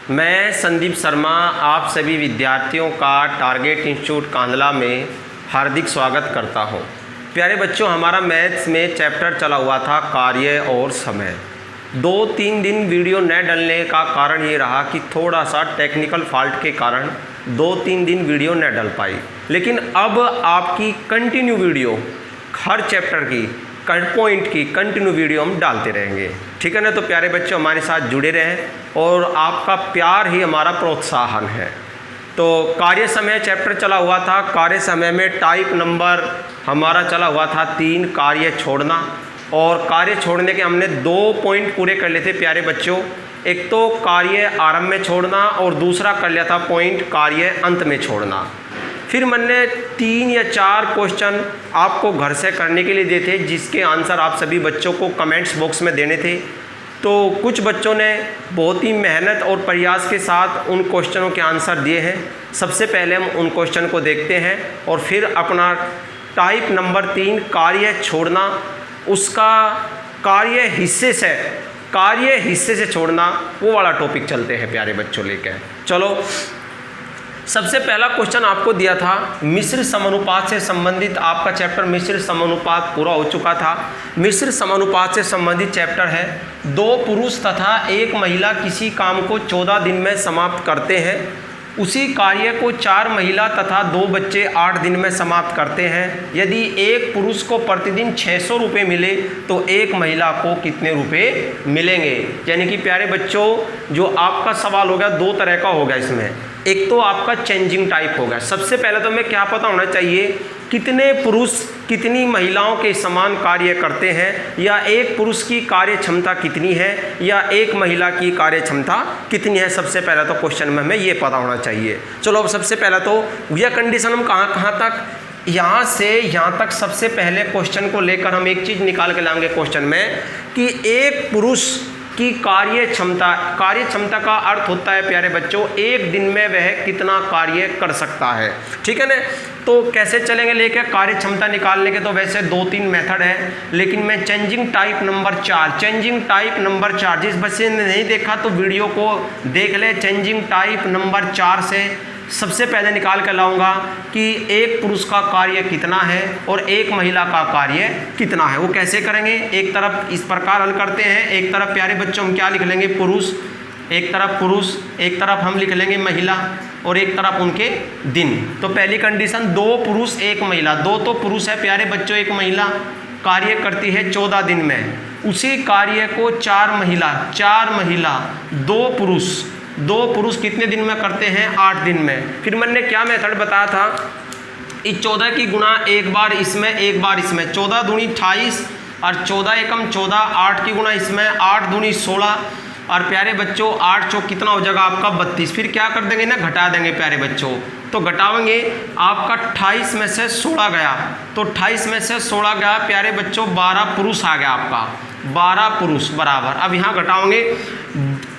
मैं संदीप शर्मा आप सभी विद्यार्थियों का टारगेट इंस्टीट्यूट कांधला में हार्दिक स्वागत करता हूं। प्यारे बच्चों, हमारा मैथ्स में चैप्टर चला हुआ था कार्य और समय। 2-3 दिन वीडियो न डलने का कारण ये रहा कि थोड़ा सा टेक्निकल फॉल्ट के कारण 2-3 दिन वीडियो न डल पाई, लेकिन अब आपकी कंटिन्यू वीडियो हर चैप्टर की पॉइंट की कंटिन्यू वीडियो हम डालते रहेंगे, ठीक है ना। तो प्यारे बच्चों, हमारे साथ जुड़े रहें और आपका प्यार ही हमारा प्रोत्साहन है। तो कार्य समय चैप्टर चला हुआ था। कार्य समय में टाइप नंबर हमारा चला हुआ था 3, कार्य छोड़ना। और कार्य छोड़ने के हमने 2 पॉइंट पूरे कर लिए थे प्यारे बच्चों। एक तो कार्य आरंभ में छोड़ना और दूसरा कर लिया था पॉइंट कार्य अंत में छोड़ना। फिर मैंने 3 या 4 क्वेश्चन आपको घर से करने के लिए दिए थे, जिसके आंसर आप सभी बच्चों को कमेंट्स बॉक्स में देने थे। तो कुछ बच्चों ने बहुत ही मेहनत और प्रयास के साथ उन क्वेश्चनों के आंसर दिए हैं। सबसे पहले हम उन क्वेश्चन को देखते हैं और फिर अपना टाइप नंबर 3 कार्य छोड़ना, उसका कार्य हिस्से से छोड़ना, वो वाला टॉपिक चलते हैं प्यारे बच्चों लेकर। चलो, सबसे पहला क्वेश्चन आपको दिया था मिश्र समानुपात से संबंधित। आपका चैप्टर मिश्र समानुपात पूरा हो चुका था। मिश्र समानुपात से संबंधित चैप्टर है। 2 पुरुष तथा 1 महिला किसी काम को 14 दिन में समाप्त करते हैं। उसी कार्य को 4 महिला तथा 2 बच्चे 8 दिन में समाप्त करते हैं। यदि एक पुरुष को प्रतिदिन 600 रुपये मिले तो एक महिला को कितने रुपए मिलेंगे। यानी कि प्यारे बच्चों, जो आपका सवाल होगा 2 तरह का होगा इसमें। एक तो आपका चेंजिंग टाइप होगा। सबसे पहले तो हमें क्या पता होना चाहिए, कितने पुरुष कितनी महिलाओं के समान कार्य करते हैं, या एक पुरुष की कार्य क्षमता कितनी है या एक महिला की कार्य क्षमता कितनी है। सबसे पहले तो क्वेश्चन में हमें ये पता होना चाहिए। चलो, अब सबसे पहले तो यह कंडीशन हम कहाँ तक, यहाँ से यहाँ तक सबसे पहले क्वेश्चन को लेकर हम एक चीज़ निकाल के लाएंगे क्वेश्चन में कि एक पुरुष की कार्य क्षमता का अर्थ होता है प्यारे बच्चों, एक दिन में वह कितना कार्य कर सकता है, ठीक है ना। तो कैसे चलेंगे लेके कार्य क्षमता निकालने के, तो वैसे 2-3 मेथड है, लेकिन मैं चेंजिंग टाइप नंबर 4 जिस बच्चे ने नहीं देखा तो वीडियो को देख ले। चेंजिंग टाइप नंबर 4 से सबसे पहले निकाल कर लाऊंगा कि एक पुरुष का कार्य कितना है और एक महिला का कार्य कितना है। वो कैसे करेंगे, एक तरफ इस प्रकार हल करते हैं। एक तरफ प्यारे बच्चों हम क्या लिख लेंगे, पुरुष, एक तरफ हम लिख लेंगे महिला और एक तरफ उनके दिन। तो पहली कंडीशन 2 पुरुष 1 महिला। 2 तो पुरुष है प्यारे बच्चों, 1 महिला कार्य करती है 14 दिन में। उसी कार्य को 4 महिला 2 पुरुष कितने दिन में करते हैं, 8 दिन में। फिर मैंने क्या मेथड बताया था, इस 14 की गुणा एक बार इसमें 14 दूनी 28 और 14 एकम 14, 8 की गुणा इसमें 8 दूनी 16 और प्यारे बच्चों 8 चौक कितना हो जाएगा आपका 32। फिर क्या कर देंगे ना, घटा देंगे प्यारे बच्चों। तो घटाएंगे, आपका 28 में से 16 गया, तो 28 में से 16 गया प्यारे बच्चों, 12 पुरुष आ गया आपका, 12 पुरुष बराबर। अब यहाँ घटाओगे,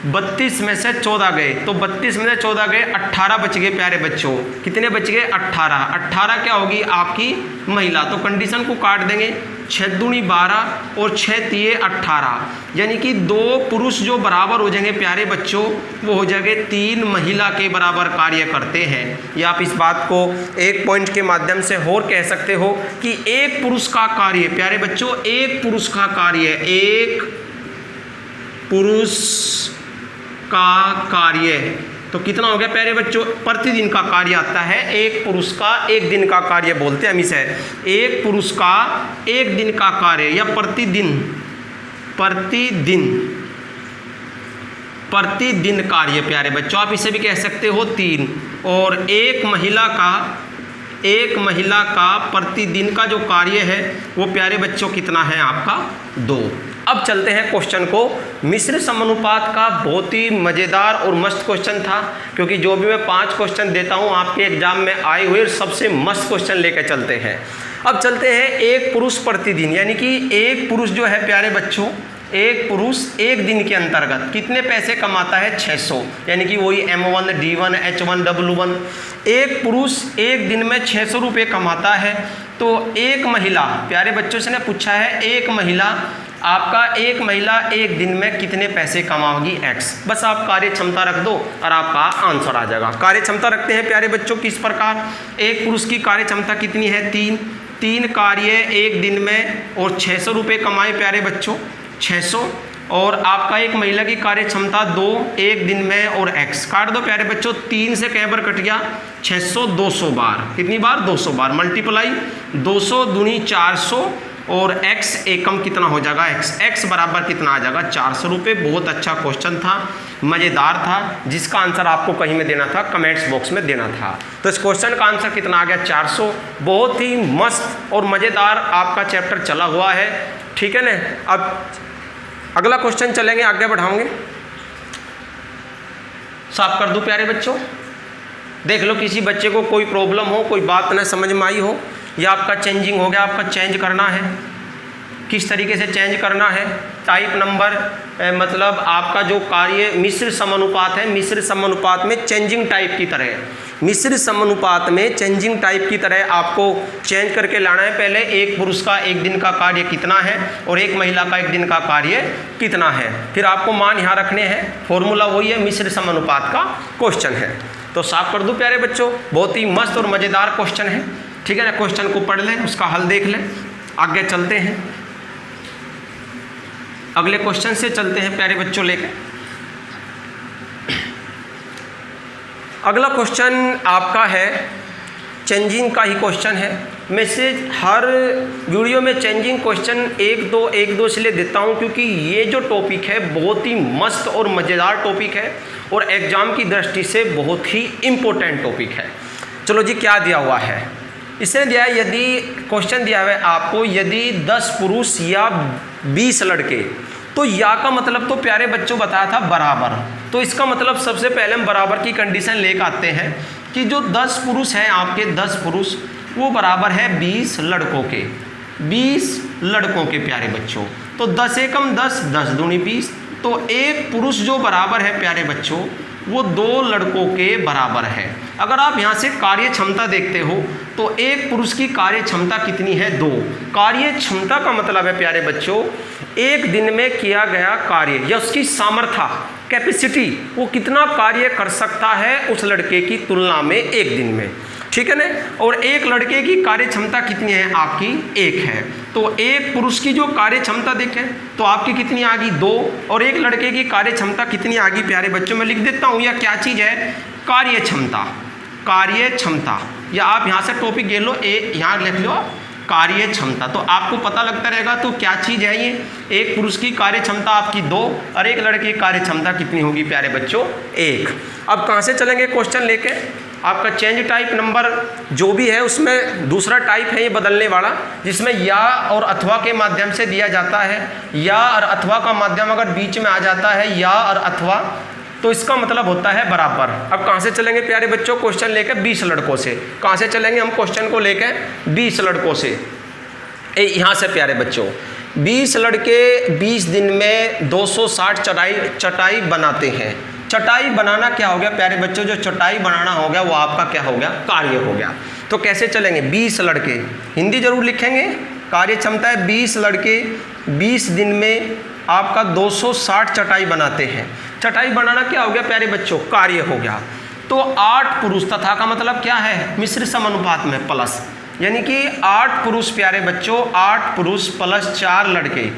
32 में से 14 गए, तो 32 में से 14 गए, 18 बच गए प्यारे बच्चों। कितने बच गए, 18 क्या होगी आपकी महिला। तो कंडीशन को काट देंगे, 6 दूनी 12 और 6 तिये 18, यानी कि 2 पुरुष जो बराबर हो जाएंगे प्यारे बच्चों, वो हो जाएंगे 3 महिला के बराबर कार्य करते हैं। या आप इस बात को एक पॉइंट के माध्यम से और कह सकते हो कि एक पुरुष का कार्य प्यारे बच्चों, एक पुरुष का कार्य तो कितना हो गया प्यारे बच्चों, प्रतिदिन का कार्य आता है। एक पुरुष का 1 दिन का कार्य बोलते हैं हम इसे। एक पुरुष का 1 दिन का कार्य या प्रतिदिन कार्य प्यारे बच्चों, आप इसे भी कह सकते हो 3। और एक महिला का प्रतिदिन का जो कार्य है वो प्यारे बच्चों कितना है आपका, 2। अब चलते हैं क्वेश्चन को। मिश्र समानुपात का बहुत ही मज़ेदार और मस्त क्वेश्चन था, क्योंकि जो भी मैं 5 क्वेश्चन देता हूं आपके एग्जाम में आए हुए सबसे मस्त क्वेश्चन लेकर चलते हैं। अब चलते हैं एक पुरुष प्रतिदिन, यानी कि एक पुरुष जो है प्यारे बच्चों, एक पुरुष 1 दिन के अंतर्गत कितने पैसे कमाता है, 600, यानी कि वही M1 D1 H1 W1। एक पुरुष 1 दिन में 600 रुपये कमाता है। तो एक महिला प्यारे बच्चों से ने पूछा है, एक महिला आपका एक महिला एक दिन में कितने पैसे कमाओगी x। बस आप कार्य क्षमता रख दो और आपका आंसर आ जाएगा। कार्य क्षमता रखते हैं प्यारे बच्चों किस प्रकार, एक पुरुष की कार्य क्षमता कितनी है 3 कार्य एक दिन में और 600 रुपये कमाए प्यारे बच्चों 600, और आपका एक महिला की कार्य क्षमता 2 एक दिन में और x काट दो प्यारे बच्चों, 3 से कै बार कट गया 600, 200 बार, कितनी बार 200 बार, मल्टीप्लाई 200 दूनी 400 और x एकम कितना हो जाएगा x बराबर कितना आ जाएगा 400 रुपये। बहुत अच्छा क्वेश्चन था, मज़ेदार था, जिसका आंसर आपको कहीं में देना था, कमेंट्स बॉक्स में देना था। तो इस क्वेश्चन का आंसर कितना आ गया 400। बहुत ही मस्त और मज़ेदार आपका चैप्टर चला हुआ है, ठीक है ना। अब अगला क्वेश्चन चलेंगे, आगे बढ़ाओगे, साफ कर दूं प्यारे बच्चों। देख लो किसी बच्चे को कोई प्रॉब्लम हो, कोई बात न समझ में आई हो, या आपका चेंजिंग हो गया, आपका चेंज करना है, किस तरीके से चेंज करना है। टाइप नंबर मतलब आपका जो कार्य मिश्र समानुपात है, मिश्र समानुपात में चेंजिंग टाइप की तरह, मिश्र समानुपात में चेंजिंग टाइप की तरह आपको चेंज करके लाना है। पहले एक पुरुष का एक दिन का कार्य कितना है और एक महिला का एक दिन का कार्य कितना है, फिर आपको मान यहाँ रखने हैं, फॉर्मूला वही है, मिश्र समानुपात का क्वेश्चन है। तो साफ कर दूं प्यारे बच्चों, बहुत ही मस्त और मज़ेदार क्वेश्चन है, ठीक है ना। क्वेश्चन को पढ़ लें, उसका हल देख लें, आगे चलते हैं, अगले क्वेश्चन से चलते हैं प्यारे बच्चों लेकर। अगला क्वेश्चन आपका है चेंजिंग का ही क्वेश्चन है। मैसेज हर वीडियो में चेंजिंग क्वेश्चन एक दो इसलिए देता हूँ क्योंकि ये जो टॉपिक है बहुत ही मस्त और मज़ेदार टॉपिक है और एग्ज़ाम की दृष्टि से बहुत ही इम्पोर्टेंट टॉपिक है। चलो जी, क्या दिया हुआ है, इसने दिया है, यदि क्वेश्चन दिया हुआ है आपको, यदि 10 पुरुष या 20 लड़के, तो या का मतलब तो प्यारे बच्चों बताया था बराबर, तो इसका मतलब सबसे पहले हम बराबर की कंडीशन लेकर आते हैं कि जो 10 पुरुष हैं आपके, 10 पुरुष वो बराबर है 20 लड़कों के, 20 लड़कों के प्यारे बच्चों। तो 10 एकम 10, 10 दूनी 20, तो एक पुरुष जो बराबर है प्यारे बच्चों वो 2 लड़कों के बराबर है। अगर आप यहाँ से कार्य क्षमता देखते हो तो एक पुरुष की कार्य क्षमता कितनी है 2। कार्य क्षमता का मतलब है प्यारे बच्चों एक दिन में किया गया कार्य या उसकी सामर्थ्य, कैपेसिटी, वो कितना कार्य कर सकता है उस लड़के की तुलना में एक दिन में, ठीक है ना। और एक लड़के की कार्य क्षमता कितनी है आपकी 1 है, तो एक पुरुष की जो कार्य क्षमता देखें तो आपकी कितनी आ गई 2, और एक लड़के की कार्य क्षमता कितनी आ गई प्यारे बच्चों, मैं लिख देता हूँ, या क्या चीज़ है कार्य क्षमता, कार्य क्षमता, या आप यहाँ से टॉपिक ले लो, यहाँ लिख लो कार्य क्षमता, तो आपको पता लगता रहेगा तो क्या चीज़ है ये। एक पुरुष की कार्य क्षमता आपकी 2 और एक लड़के की कार्य क्षमता कितनी होगी प्यारे बच्चों 1। अब कहाँ से चलेंगे क्वेश्चन लेके, आपका चेंज टाइप नंबर जो भी है उसमें दूसरा टाइप है ये बदलने वाला, जिसमें या और अथवा के माध्यम से दिया जाता है। या और अथवा का माध्यम अगर बीच में आ जाता है या और अथवा, तो इसका मतलब होता है बराबर। अब कहाँ से चलेंगे प्यारे बच्चों, क्वेश्चन लेकर 20 लड़कों से। कहाँ से चलेंगे हम क्वेश्चन को लेकर 20 लड़कों से, यहाँ से प्यारे बच्चों 20 लड़के 20 दिन में 260 चटाई बनाते हैं। चटाई बनाना क्या हो गया प्यारे बच्चों, जो चटाई बनाना हो गया वो आपका क्या हो गया, कार्य हो गया। तो कैसे चलेंगे, 20 लड़के, हिंदी जरूर लिखेंगे, कार्य क्षमता है 20 लड़के 20 दिन में आपका 260 चटाई बनाते हैं। चटाई बनाना क्या हो गया प्यारे बच्चों, कार्य हो गया। तो 8 पुरुष, तथा का मतलब क्या है, मिश्र समानुपात में प्लस, यानी कि 8 पुरुष प्यारे बच्चों, 8 पुरुष प्लस 4 लड़के,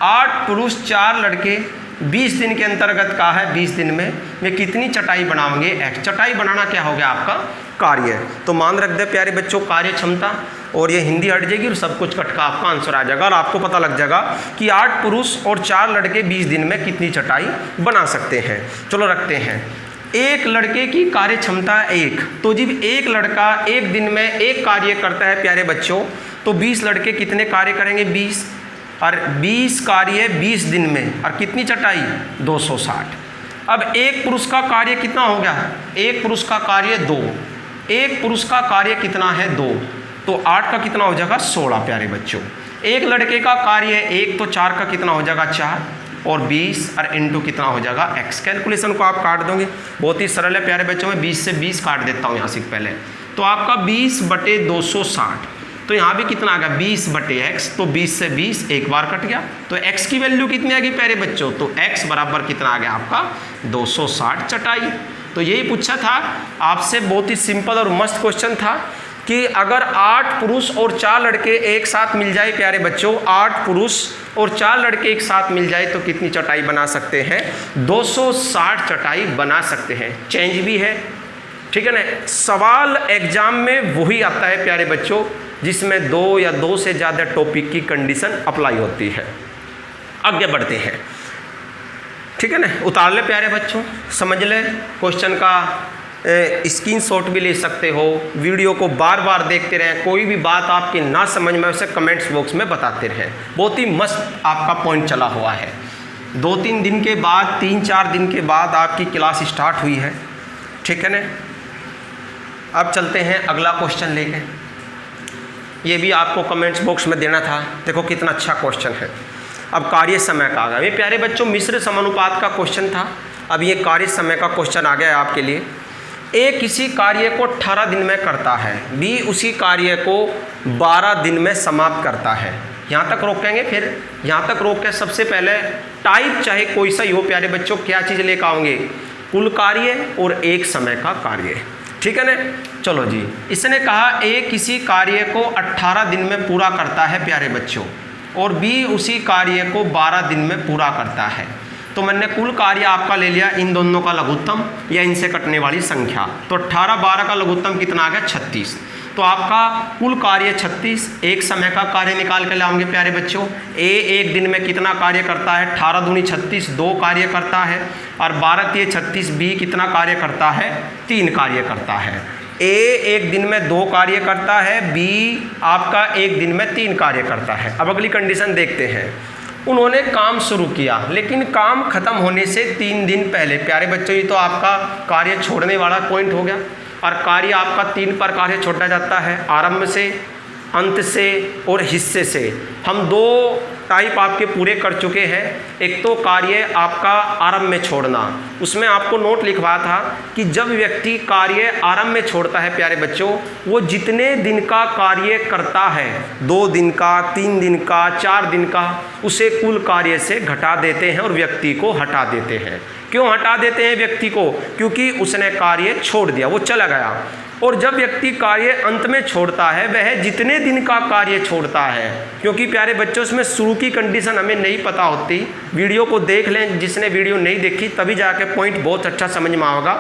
8 पुरुष 4 लड़के 20 दिन के अंतर्गत का है, 20 दिन में वे कितनी चटाई बनाओगे x। चटाई बनाना क्या हो गया आपका कार्य, तो मान रख दे प्यारे बच्चों कार्य क्षमता, और ये हिंदी हट जाएगी और सब कुछ कट का आपका आंसर आ जाएगा और आपको पता लग जाएगा कि 8 पुरुष और 4 लड़के 20 दिन में कितनी चटाई बना सकते हैं। चलो रखते हैं, एक लड़के की कार्य क्षमता 1, तो जब एक लड़का एक दिन में एक कार्य करता है प्यारे बच्चों, तो 20 लड़के कितने कार्य करेंगे 20, और 20 कार्य 20 दिन में, और कितनी चटाई 260। अब एक पुरुष का कार्य कितना हो गया, एक पुरुष का कार्य 2, एक पुरुष का कार्य कितना है 2, तो 8 का कितना हो जाएगा 16 प्यारे बच्चों। एक लड़के का कार्य 1, तो 4 का कितना हो जाएगा 4, और 20 और इंटू कितना हो जाएगा x। कैलकुलेशन को आप काट दोगे, बहुत ही सरल है प्यारे बच्चों, मैं 20 से 20 काट देता हूँ यहाँ से पहले, तो आपका 20/260, तो यहाँ भी कितना आ गया 20/x, तो 20 से 20 एक बार कट गया, तो x की वैल्यू कितनी आ गई प्यारे बच्चों, तो x बराबर कितना आ गया आपका 260 चटाई। तो यही पूछा था आपसे, बहुत ही सिंपल और मस्त क्वेश्चन था कि अगर 8 पुरुष और 4 लड़के एक साथ मिल जाए प्यारे बच्चों, 8 पुरुष और 4 लड़के एक साथ मिल जाए तो कितनी चटाई बना सकते हैं, 260 चटाई बना सकते हैं। चेंज भी है, ठीक है ना। सवाल एग्जाम में वही आता है प्यारे बच्चों जिसमें 2 या 2 से ज़्यादा टॉपिक की कंडीशन अप्लाई होती है। आगे बढ़ते हैं, ठीक है ना। उतार ले प्यारे बच्चों, समझ ले क्वेश्चन का स्क्रीनशॉट भी ले सकते हो, वीडियो को बार बार देखते रहें, कोई भी बात आपकी ना समझ में उसे कमेंट्स बॉक्स में बताते रहें। बहुत ही मस्त आपका पॉइंट चला हुआ है। 2-3 दिन के बाद, 3-4 दिन के बाद आपकी क्लास स्टार्ट हुई है, ठीक है ना। अब चलते हैं अगला क्वेश्चन लेके, ये भी आपको कमेंट्स बॉक्स में देना था। देखो कितना अच्छा क्वेश्चन है। अब कार्य समय का आ गया, ये प्यारे बच्चों मिश्र समानुपात का क्वेश्चन था, अब ये कार्य समय का क्वेश्चन आ गया है आपके लिए। ए किसी कार्य को 18 दिन में करता है, बी उसी कार्य को 12 दिन में समाप्त करता है। यहाँ तक रोकेंगे, फिर यहाँ तक रोक के सबसे पहले टाइप चाहे कोई सा ही हो प्यारे बच्चों, क्या चीज़ लेकर आओगे, कुल कार्य और एक समय का कार्य, ठीक है ना। चलो जी, इसने कहा ए किसी कार्य को 18 दिन में पूरा करता है प्यारे बच्चों, और बी उसी कार्य को 12 दिन में पूरा करता है। तो मैंने कुल कार्य आपका ले लिया इन दोनों का लघुत्तम या इनसे कटने वाली संख्या, तो 18-12 का लघुत्तम कितना आ गया 36। तो आपका कुल कार्य 36, एक समय का कार्य निकाल के लाओगे प्यारे बच्चों। ए एक दिन में कितना कार्य करता है, 18 दूनी 36, 2 कार्य करता है, और 12 तिये 36, बी कितना कार्य करता है, 3 कार्य करता है। ए एक दिन में 2 कार्य करता है, बी आपका एक दिन में 3 कार्य करता है। अब अगली कंडीशन देखते हैं। उन्होंने काम शुरू किया लेकिन काम खत्म होने से 3 दिन पहले, प्यारे बच्चों ये तो आपका कार्य छोड़ने वाला पॉइंट हो गया, और कार्य आपका 3 प्रकार से छोड़ा जाता है, आरंभ से, अंत से और हिस्से से। हम 2 टाइप आपके पूरे कर चुके हैं। एक तो कार्य आपका आरंभ में छोड़ना, उसमें आपको नोट लिखवा था कि जब व्यक्ति कार्य आरंभ में छोड़ता है प्यारे बच्चों, वो जितने दिन का कार्य करता है, 2 दिन का, 3 दिन का, 4 दिन का, उसे कुल कार्य से घटा देते हैं और व्यक्ति को हटा देते हैं। क्यों हटा देते हैं व्यक्ति को, क्योंकि उसने कार्य छोड़ दिया, वो चला गया। और जब व्यक्ति कार्य अंत में छोड़ता है, वह जितने दिन का कार्य छोड़ता है, क्योंकि प्यारे बच्चों इसमें शुरू की कंडीशन हमें नहीं पता होती, वीडियो को देख लें, जिसने वीडियो नहीं देखी तभी जाके पॉइंट बहुत अच्छा समझ में आएगा।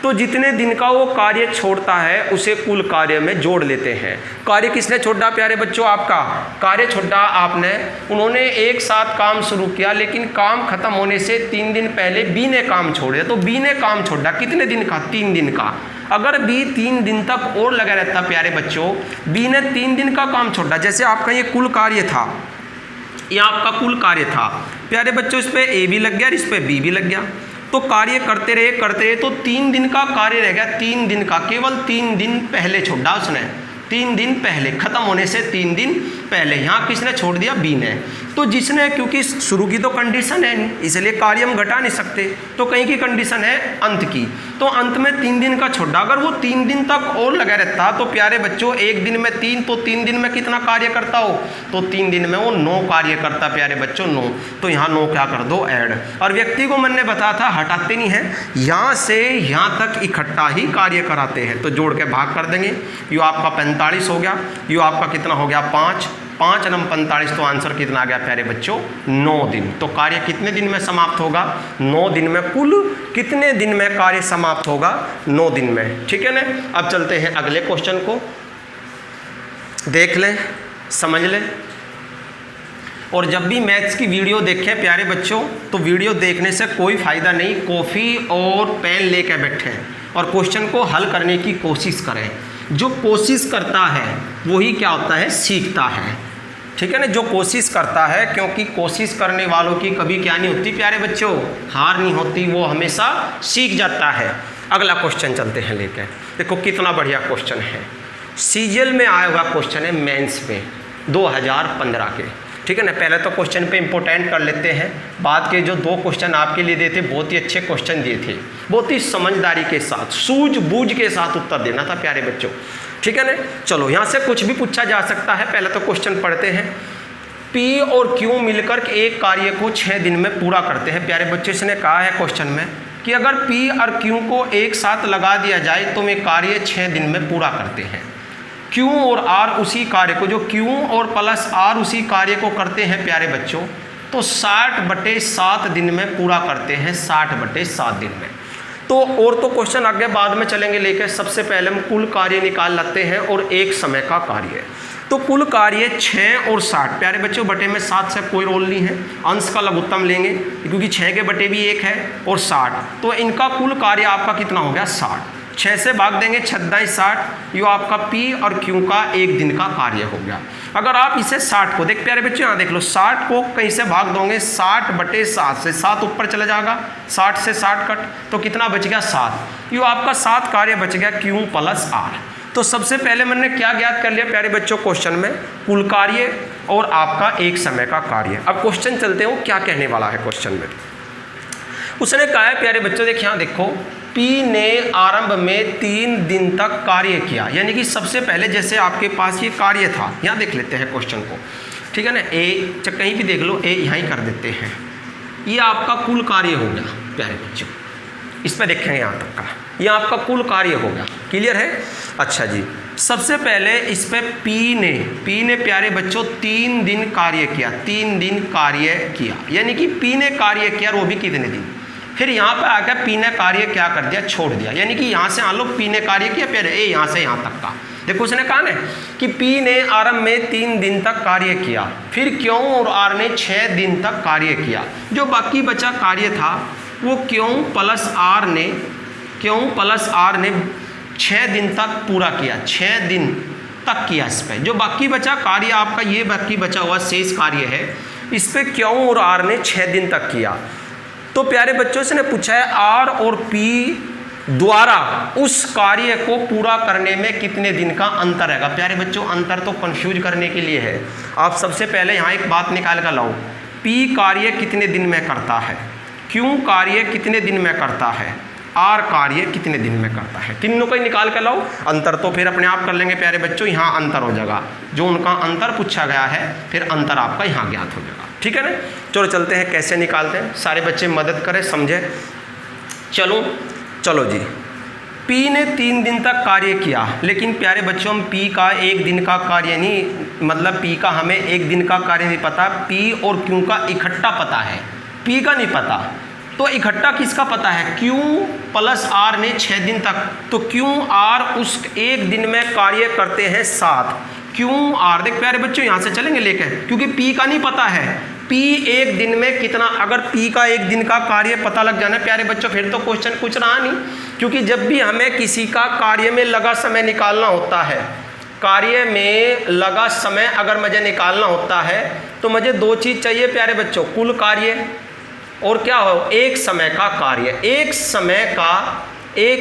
तो जितने दिन का वो कार्य छोड़ता है उसे कुल कार्य में जोड़ लेते हैं। कार्य किसने छोड़ा प्यारे बच्चों, आपका कार्य छोड़ा आपने, उन्होंने एक साथ काम शुरू किया लेकिन काम खत्म होने से 3 दिन पहले बी ने काम छोड़ दिया। तो बी ने काम छोड़ा कितने दिन का, 3 दिन का। अगर बी 3 दिन तक और लगा रहता प्यारे बच्चों, बी ने 3 दिन का काम छोड़ा, जैसे आपका ये कुल कार्य था, ये आपका कुल कार्य था प्यारे बच्चों, इस पे ए भी लग गया और इस पे बी भी लग गया। तो कार्य करते रहे तो 3 दिन का कार्य रह गया, 3 दिन का, केवल 3 दिन पहले छोड़ा उसने, 3 दिन पहले, खत्म होने से 3 दिन पहले। यहाँ किसने छोड़ दिया, बी ने। तो जिसने, क्योंकि शुरू की तो कंडीशन है नहीं, इसलिए कार्य हम घटा नहीं सकते, तो कहीं की कंडीशन है अंत की, तो अंत में 3 दिन का छोड़ा। अगर वो 3 दिन तक और लगा रहता तो प्यारे बच्चों, एक दिन में 3, तो 3 दिन में कितना कार्य करता हो, तो 3 दिन में वो 9 कार्य करता प्यारे बच्चों, 9। तो यहाँ 9 क्या कर दो, ऐड। और व्यक्ति को मैंने बताया था हटाते नहीं है, यहाँ से यहाँ तक इकट्ठा ही कार्य कराते हैं। तो जोड़ के भाग कर देंगे, यो आपका 45 हो गया, यो आपका कितना हो गया 5, 5 और 45, तो आंसर कितना आ गया प्यारे बच्चों, 9 दिन। तो कार्य कितने दिन में समाप्त होगा, 9 दिन में। कुल कितने दिन में कार्य समाप्त होगा, 9 दिन में, ठीक है ना। अब चलते हैं अगले क्वेश्चन को, देख लें, समझ लें। और जब भी मैथ्स की वीडियो देखें प्यारे बच्चों, तो वीडियो देखने से कोई फ़ायदा नहीं, कॉफ़ी और पेन लेकर बैठें और क्वेश्चन को हल करने की कोशिश करें। जो कोशिश करता है वही क्या होता है, सीखता है, ठीक है ना। जो कोशिश करता है, क्योंकि कोशिश करने वालों की कभी क्या नहीं होती प्यारे बच्चों, हार नहीं होती, वो हमेशा सीख जाता है। अगला क्वेश्चन चलते हैं लेकर, देखो कितना बढ़िया क्वेश्चन है, सीजीएल में आया हुआ क्वेश्चन है, मेंस में 2015 के, ठीक है ना। पहले तो क्वेश्चन पे इंपॉर्टेंट कर लेते हैं, बाद के जो 2 क्वेश्चन आपके लिए दिए थे बहुत ही अच्छे क्वेश्चन दिए थे, बहुत ही समझदारी के साथ, सूझबूझ के साथ उत्तर देना था प्यारे बच्चों। ठीक है ना। चलो यहाँ से कुछ भी पूछा जा सकता है। पहले तो क्वेश्चन पढ़ते हैं। P और Q मिलकर एक कार्य को 6 दिन में पूरा करते हैं। प्यारे बच्चों, इसने कहा है क्वेश्चन में कि अगर P और Q को एक साथ लगा दिया जाए तो वे कार्य 6 दिन में पूरा करते हैं। Q और R उसी कार्य को, जो Q और प्लस R उसी कार्य को करते हैं प्यारे बच्चों, तो 60/7 दिन में पूरा करते हैं। 60/7 दिन में। तो और तो क्वेश्चन आगे बाद में चलेंगे लेकर, सबसे पहले हम कुल कार्य निकाल लेते हैं और एक समय का कार्य। तो कुल कार्य 6 और 60 प्यारे बच्चों, बटे में 7 से कोई रोल नहीं है, अंश का लघुत्तम लेंगे क्योंकि 6 के बटे भी 1 है और 60, तो इनका कुल कार्य आपका कितना हो गया 60। 6 से भाग देंगे 6×60, ये आपका P और Q का एक दिन का कार्य हो गया। अगर आप इसे 60 को देख प्यारे बच्चों, यहाँ देख लो, 60 को कहीं से भाग दोगे 60/7 से, 7 ऊपर चला जाएगा, 60 से 60 कट, तो कितना बच गया 7। ये आपका 7 कार्य बच गया Q + R। तो सबसे पहले मैंने क्या ज्ञात कर लिया प्यारे बच्चों क्वेश्चन में, कुल कार्य और आपका एक समय का कार्य। अब क्वेश्चन चलते हैं, वो क्या कहने वाला है क्वेश्चन में। उसने कहा है प्यारे बच्चों, देखिए यहाँ देखो, P ने आरंभ में 3 दिन तक कार्य किया, यानी कि सबसे पहले जैसे आपके पास ये कार्य था, यहाँ देख लेते हैं क्वेश्चन को, ठीक है ना। ए कहीं भी देख लो, ए यहाँ ही कर देते हैं। ये आपका कुल कार्य हो गया प्यारे बच्चों, इस पर देखेंगे यहाँ तक का, ये आपका कुल कार्य हो गया। क्लियर है। अच्छा जी, सबसे पहले इस पे P ने प्यारे बच्चों 3 दिन कार्य किया, 3 दिन कार्य किया, यानी कि P ने कार्य किया, वो भी कितने दिन। फिर यहाँ पे आकर P ने कार्य क्या कर दिया, छोड़ दिया, यानी कि यहाँ से मान लो P ने कार्य किया, फिर ए यहाँ से यहाँ तक का। देखो उसने कहा ना कि P ने आरंभ में 3 दिन तक कार्य किया, फिर Q और R ने 6 दिन तक कार्य किया। जो बाकी बचा कार्य था वो Q + R ने 6 दिन तक पूरा किया, 6 दिन तक किया। इस पर जो बाकी बचा कार्य आपका, ये बाकी बचा हुआ शेष कार्य है, इस पे Q और R ने 6 दिन तक किया। तो प्यारे बच्चों से ने पूछा है R और P द्वारा उस कार्य को पूरा करने में कितने दिन का अंतर रहेगा। प्यारे बच्चों, अंतर तो कंफ्यूज करने के लिए है। आप सबसे पहले यहाँ एक बात निकाल कर लाओ, P कार्य कितने दिन में करता है, Q कार्य कितने दिन में करता है, R कार्य कितने दिन में करता है। तीनों को ही निकाल कर लाओ, अंतर तो फिर अपने आप कर लेंगे प्यारे बच्चों। यहाँ अंतर हो जाएगा, जो उनका अंतर पूछा गया है, फिर अंतर आपका यहाँ ज्ञात हो जाएगा। ठीक है ना। चलो चलते हैं, कैसे निकालते हैं, सारे बच्चे मदद करें, समझे। चलो जी, P ने 3 दिन तक कार्य किया, लेकिन प्यारे बच्चों हम P का एक दिन का कार्य नहीं, मतलब P का हमें एक दिन का कार्य नहीं पता, P और Q का इकट्ठा पता है, P का नहीं पता। तो इकट्ठा किसका पता है, Q + R ने 6 दिन तक, तो Q R उस एक दिन में कार्य करते हैं 7। Q R देख प्यारे बच्चों, यहाँ से चलेंगे लेकर, क्योंकि P का नहीं पता है, P एक दिन में कितना, अगर P का एक दिन का कार्य पता लग जाना प्यारे बच्चों, फिर तो क्वेश्चन कुछ रहा नहीं। क्योंकि जब भी हमें किसी का कार्य में लगा समय निकालना होता है, कार्य में लगा समय अगर मुझे निकालना होता है, तो मुझे 2 चीज़ चाहिए प्यारे बच्चों, कुल कार्य और क्या हो, एक समय का कार्य, एक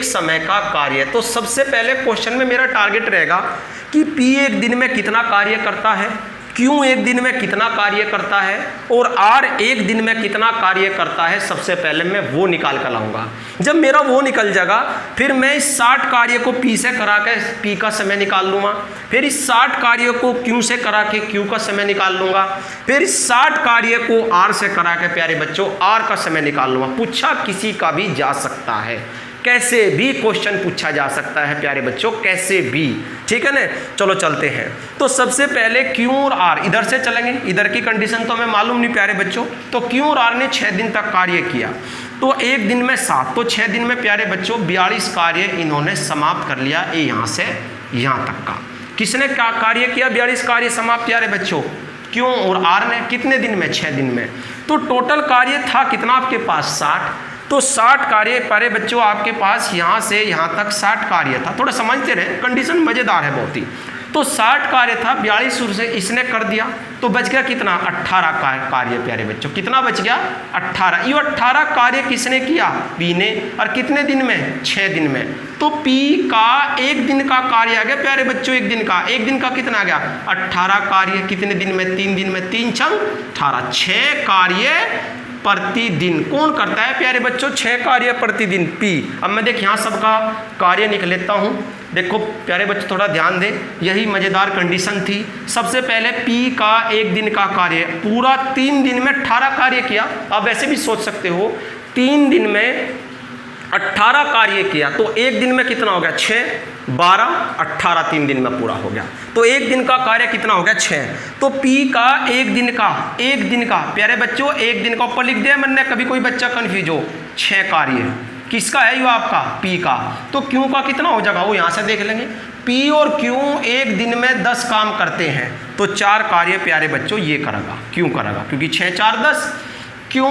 समय का कार्य। तो सबसे पहले क्वेश्चन में मेरा टारगेट रहेगा कि P एक दिन में कितना कार्य करता है, Q एक दिन में कितना कार्य करता है और R एक दिन में कितना कार्य करता है। सबसे पहले मैं वो निकाल कर लाऊंगा। जब मेरा वो निकल जाएगा, फिर मैं इस 60 कार्य को P से करा के P का समय निकाल लूँगा, फिर इस 60 कार्य को Q से करा के Q का समय निकाल लूँगा, फिर इस 60 कार्य को R से करा के प्यारे बच्चों R का समय निकाल लूँगा। पूछा किसी का भी जा सकता है, कैसे भी क्वेश्चन पूछा जा सकता है प्यारे बच्चों, कैसे भी। ठीक है ना। चलो चलते हैं। तो सबसे पहले Q और R इधर से चलेंगे, इधर की कंडीशन तो हमें मालूम नहीं प्यारे बच्चों। तो Q और R ने 6 दिन तक कार्य किया, तो एक दिन में 7, तो 6 दिन में प्यारे बच्चों 42 कार्य इन्होंने समाप्त कर लिया, ये यहाँ से यहाँ तक का। किसने क्या कार्य किया, 42 कार्य समाप्त प्यारे बच्चों, Q और R ने। कितने दिन में, 6 दिन में। तो टोटल कार्य था कितना आपके पास, 60। तो 60 कार्य प्यारे बच्चों आपके पास यहाँ से यहाँ तक 60 कार्य था। थोड़ा समझते रहे, कंडीशन मज़ेदार है बहुत ही। तो 60 कार्य था, 42 से इसने कर दिया, तो बच गया कितना, 18 कार्य प्यारे बच्चों। कितना बच गया, 18। ये 18 कार्य किसने किया, P ने, और कितने दिन में, 6 दिन में। तो P का एक दिन का कार्य आ गया प्यारे बच्चों, एक दिन का कितना आ गया, 18 कार्य। कितने दिन में, 3 दिन में, 3 × 18, 6 कार्य प्रतिदिन। कौन करता है प्यारे बच्चों? 6 कार्य प्रतिदिन पी। अब मैं देख यहाँ सबका कार्य लिख लेता हूँ। देखो प्यारे बच्चों थोड़ा ध्यान दें, यही मज़ेदार कंडीशन थी। सबसे पहले पी का 1 दिन का कार्य, पूरा 3 दिन में 18 कार्य किया। आप वैसे भी सोच सकते हो 3 दिन में 18 कार्य किया तो 1 दिन में कितना हो गया? 6, 12, 18 3 दिन में पूरा हो गया। तो 1 दिन का कार्य कितना हो गया? 6। तो पी का 1 दिन का प्यारे बच्चों 1 दिन का ऊपर लिख दिया मैंने, कभी कोई बच्चा कन्फ्यूज हो। 6 कार्य किसका है? ये आपका पी का। तो क्यू का कितना हो जाएगा? वो यहाँ से देख लेंगे। पी और क्यू 1 दिन में 10 काम करते हैं तो 4 कार्य प्यारे बच्चों ये करेगा, क्यों करेगा? क्योंकि 6 4 10। क्यों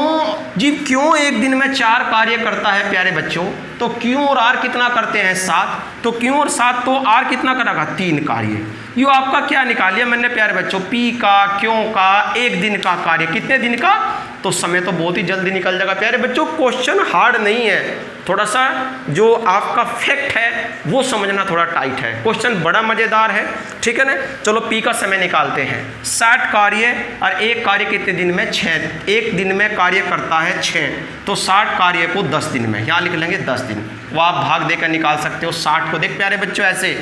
जी? क्यों 1 दिन में 4 कार्य करता है प्यारे बच्चों? तो क्यों और आर कितना करते हैं? 7। तो क्यों और 7 तो आर कितना करेगा? 3 कार्य। यो आपका क्या निकाल लिया मैंने प्यारे बच्चों? पी का क्यों का 1 दिन का कार्य, कितने दिन का? तो समय तो बहुत ही जल्दी निकल जाएगा प्यारे बच्चों। क्वेश्चन हार्ड नहीं है, थोड़ा सा जो आपका फैक्ट है वो समझना थोड़ा टाइट है। क्वेश्चन बड़ा मज़ेदार है, ठीक है ना। चलो पी का समय निकालते हैं। 60 कार्य और 1 कार्य कितने दिन में? 6। 1 दिन में कार्य करता है 6, तो 60 कार्य को 10 दिन में, यहाँ लिख लेंगे 10 दिन। वो आप भाग देकर निकाल सकते हो 60 को। देख प्यारे बच्चों ऐसे,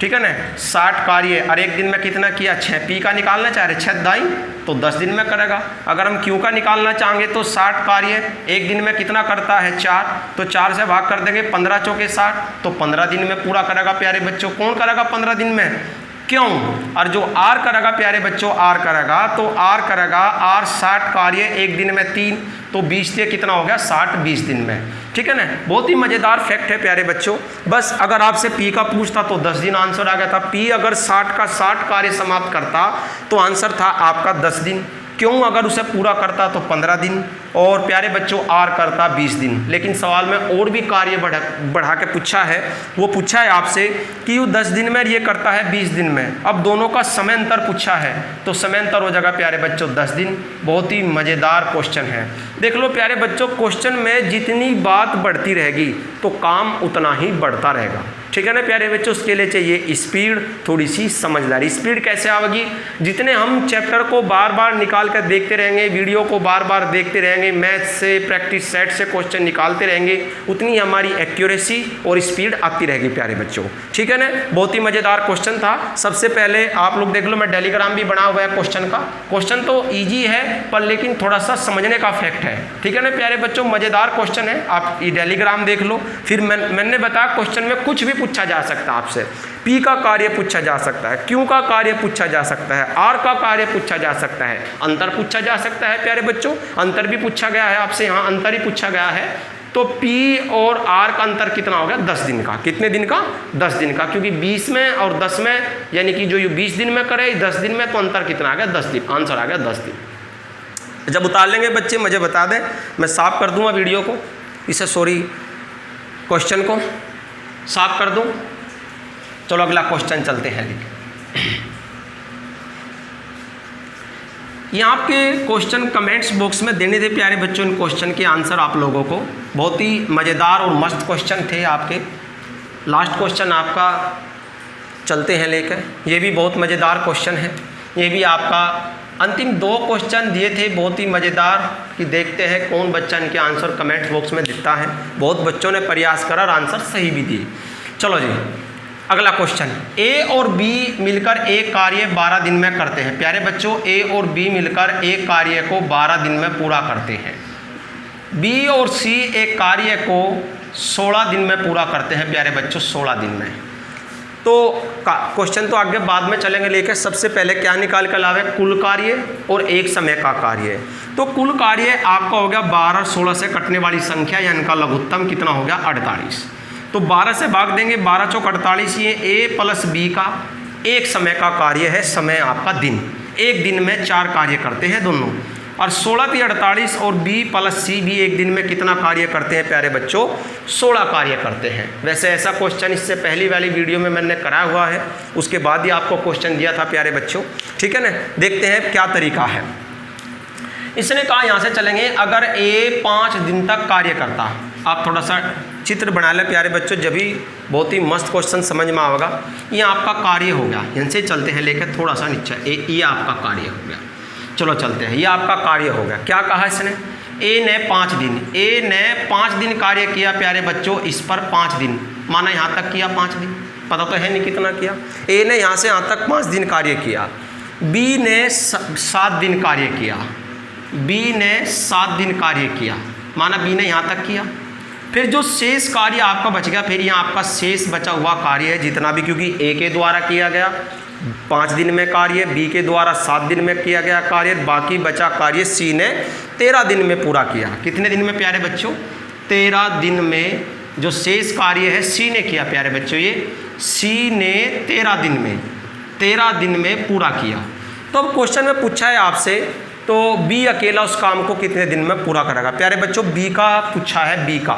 ठीक है ना, 60 कार्य और 1 दिन में कितना किया? 6। पी का निकालना चाह रहे 6 दाई तो 10 दिन में करेगा। अगर हम क्यू का निकालना चाहेंगे तो 60 कार्य 1 दिन में कितना करता है? 4, तो 4 से भाग कर देंगे, 15 चौके 60, तो 15 दिन में पूरा करेगा प्यारे बच्चों। कौन करेगा 15 दिन में? क्यों। और जो आर करेगा प्यारे बच्चों, आर करेगा तो आर करेगा आर 60 कार्य 1 दिन में 3, तो 20 से कितना हो गया? 60 20 दिन में, ठीक है ना। बहुत ही मज़ेदार फैक्ट है प्यारे बच्चों। बस अगर आपसे पी का पूछता तो 10 दिन आंसर आ गया था। पी अगर 60 का 60 कार्य समाप्त करता तो आंसर था आपका 10 दिन। क्यों अगर उसे पूरा करता तो 15 दिन, और प्यारे बच्चों आर करता 20 दिन। लेकिन सवाल में और भी कार्य बढ़ा के पूछा है। वो पूछा है आपसे कि वो 10 दिन में, ये करता है 20 दिन में। अब दोनों का समय अंतर पूछा है तो समय अंतर हो जाएगा प्यारे बच्चों 10 दिन। बहुत ही मज़ेदार क्वेश्चन है। देख लो प्यारे बच्चों, क्वेश्चन में जितनी बात बढ़ती रहेगी तो काम उतना ही बढ़ता रहेगा, ठीक है ना प्यारे बच्चों। उसके लिए चाहिए स्पीड, थोड़ी सी समझदारी। स्पीड कैसे आएगी? जितने हम चैप्टर को बार बार निकाल कर देखते रहेंगे, वीडियो को बार बार देखते रहेंगे, मैथ से प्रैक्टिस सेट से क्वेश्चन निकालते रहेंगे, उतनी हमारी एक्यूरेसी और स्पीड आती रहेगी प्यारे बच्चों, ठीक है ना। बहुत ही मज़ेदार क्वेश्चन था। सबसे पहले आप लोग देख लो, मैं डेलीग्राम भी बना हुआ है क्वेश्चन का। क्वेश्चन तो ईजी है पर लेकिन थोड़ा सा समझने का फैक्ट है, ठीक है ना प्यारे बच्चों। मज़ेदार क्वेश्चन है, आप ये डेलीग्राम देख लो। फिर मैंने बताया क्वेश्चन में कुछ भी पूछा जा सकता है आपसे। पी का कार्य पूछा जा सकता है, क्यू का कार्य पूछा जा सकता है, आर का कार्य पूछा जा सकता है, अंतर पूछा जा सकता है प्यारे बच्चों। अंतर भी पूछा गया है आपसे, यहाँ अंतर ही पूछा गया है। तो पी और आर का अंतर कितना हो गया? 10 दिन का। कितने दिन का? 10 दिन का, क्योंकि 20 में और 10 में, यानी कि जो ये 20 दिन में करे 10 दिन में, तो अंतर कितना आ गया? 10 दिन। आंसर आ गया 10 दिन। जब उतार लेंगे बच्चे मुझे बता दें, मैं साफ कर दूंगा वीडियो को, इसे सॉरी क्वेश्चन को साफ कर दूं। चलो अगला क्वेश्चन चलते हैं। ये आपके क्वेश्चन कमेंट्स बॉक्स में देने थे प्यारे बच्चों, इन क्वेश्चन के आंसर आप लोगों को। बहुत ही मज़ेदार और मस्त क्वेश्चन थे आपके। लास्ट क्वेश्चन आपका चलते हैं लेकर, ये भी बहुत मज़ेदार क्वेश्चन है। ये भी आपका अंतिम 2 क्वेश्चन दिए थे बहुत ही मज़ेदार, कि देखते हैं कौन बच्चा इनके आंसर कमेंट बॉक्स में देता है। बहुत बच्चों ने प्रयास करा और आंसर सही भी दिए। चलो जी अगला क्वेश्चन, ए और बी मिलकर एक कार्य 12 दिन में करते हैं। प्यारे बच्चों, ए और बी मिलकर एक कार्य को 12 दिन में पूरा करते हैं। बी और सी एक कार्य को 16 दिन में पूरा करते हैं प्यारे बच्चों, 16 दिन में। तो क्वेश्चन तो आगे बाद में चलेंगे, लेकर सबसे पहले क्या निकाल कर लावे? कुल कार्य और एक समय का कार्य। तो कुल कार्य आपका हो गया 12 16 से कटने वाली संख्या, या इनका लघुत्तम कितना हो गया? 48। तो 12 से भाग देंगे, 12 चौक 48। ये ए प्लस बी का एक समय का कार्य है, समय आपका दिन। एक दिन में 4 कार्य करते हैं दोनों। और 16 × 48 और बी प्लस सी भी एक दिन में कितना कार्य करते हैं प्यारे बच्चों? 16 कार्य करते हैं। वैसे ऐसा क्वेश्चन इससे पहली वाली वीडियो में मैंने कराया हुआ है, उसके बाद ही आपको क्वेश्चन दिया था प्यारे बच्चों, ठीक है ना। देखते हैं क्या तरीका है। इसने कहा यहाँ से चलेंगे, अगर ए 5 दिन तक कार्य करता, आप थोड़ा सा चित्र बना लें प्यारे बच्चों, जब भी बहुत ही मस्त क्वेश्चन समझ में आएगा। ये आपका कार्य हो गया, यहाँ से चलते हैं लेकर थोड़ा सा नीचे, ये आपका कार्य हो गया। चलो चलते हैं, ये आपका कार्य हो गया। क्या कहा इसने? ए ने 5 दिन, ए ने 5 दिन कार्य किया प्यारे बच्चों, इस पर 5 दिन, माना यहाँ तक किया 5 दिन, पता तो है नहीं कितना किया। ए ने यहाँ से यहाँ तक 5 दिन कार्य किया, बी ने 7 दिन कार्य किया, बी ने 7 दिन कार्य किया, माना बी ने यहाँ तक किया। फिर जो शेष कार्य आपका बच गया, फिर यहाँ आपका शेष बचा हुआ कार्य है जितना भी, क्योंकि ए के द्वारा किया गया 5 दिन में कार्य, बी के द्वारा 7 दिन में किया गया कार्य, बाकी बचा कार्य सी ने 13 दिन में पूरा किया। कितने दिन में प्यारे बच्चों? 13 दिन में जो शेष कार्य है सी ने किया प्यारे बच्चों, ये सी ने 13 दिन में पूरा किया। तो अब क्वेश्चन में पूछा है आपसे, तो बी अकेला उस काम को कितने दिन में पूरा करेगा? प्यारे बच्चों बी का पूछा है, बी का।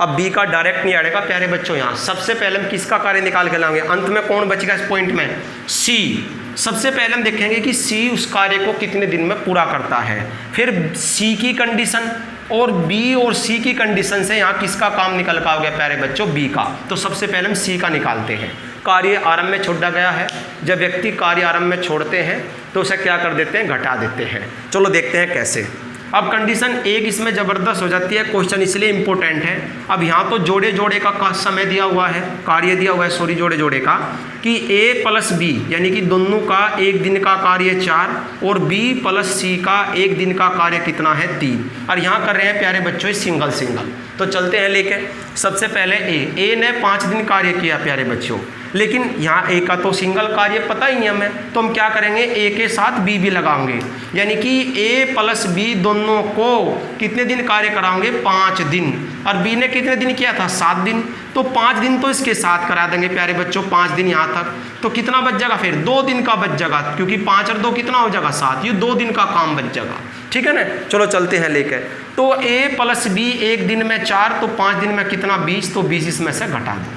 अब बी का डायरेक्ट नहीं आएगा प्यारे बच्चों, यहाँ सबसे पहले हम किसका कार्य निकाल के लाएंगे? अंत में कौन बचेगा इस पॉइंट में? सी। सबसे पहले हम देखेंगे कि सी उस कार्य को कितने दिन में पूरा करता है, फिर सी की कंडीशन और बी और सी की कंडीशन से यहाँ किसका काम निकल का हो गया प्यारे बच्चों? बी का। तो सबसे पहले हम सी का निकालते हैं। कार्य आरंभ में छोड़ा गया है, जब व्यक्ति कार्य आरंभ में छोड़ते हैं तो उसे क्या कर देते हैं? घटा देते हैं। चलो देखते हैं कैसे। अब कंडीशन एक इसमें ज़बरदस्त हो जाती है, क्वेश्चन इसलिए इम्पोर्टेंट है। अब यहाँ तो जोड़े जोड़े का समय दिया हुआ है, कार्य दिया हुआ है, सॉरी जोड़े जोड़े का, कि ए प्लस बी यानी कि दोनों का 1 दिन का कार्य 4 और बी प्लस सी का 1 दिन का कार्य कितना है? 3। और यहाँ कर रहे हैं प्यारे बच्चों सिंगल सिंगल। तो चलते हैं लेके। सबसे पहले ए ने 5 दिन कार्य किया प्यारे बच्चों, लेकिन यहाँ ए का तो सिंगल कार्य पता ही नहीं हमें, तो हम क्या करेंगे? ए के साथ बी भी लगाएंगे, यानी कि ए प्लस बी दोनों को कितने दिन कार्य कराएंगे? 5 दिन। और बी ने कितने दिन किया था? 7 दिन। तो 5 दिन तो इसके साथ करा देंगे प्यारे बच्चों, 5 दिन यहाँ तक। तो कितना बच जाएगा? फिर 2 दिन का बच जाएगा, क्योंकि 5 और 2 कितना हो जाएगा? 7। ये 2 दिन का काम बच जाएगा, ठीक है ना। चलो चलते हैं लेके। तो ए प्लस बी 1 दिन में 4, तो 5 दिन में कितना? 20। तो 20 इसमें से घटा दो,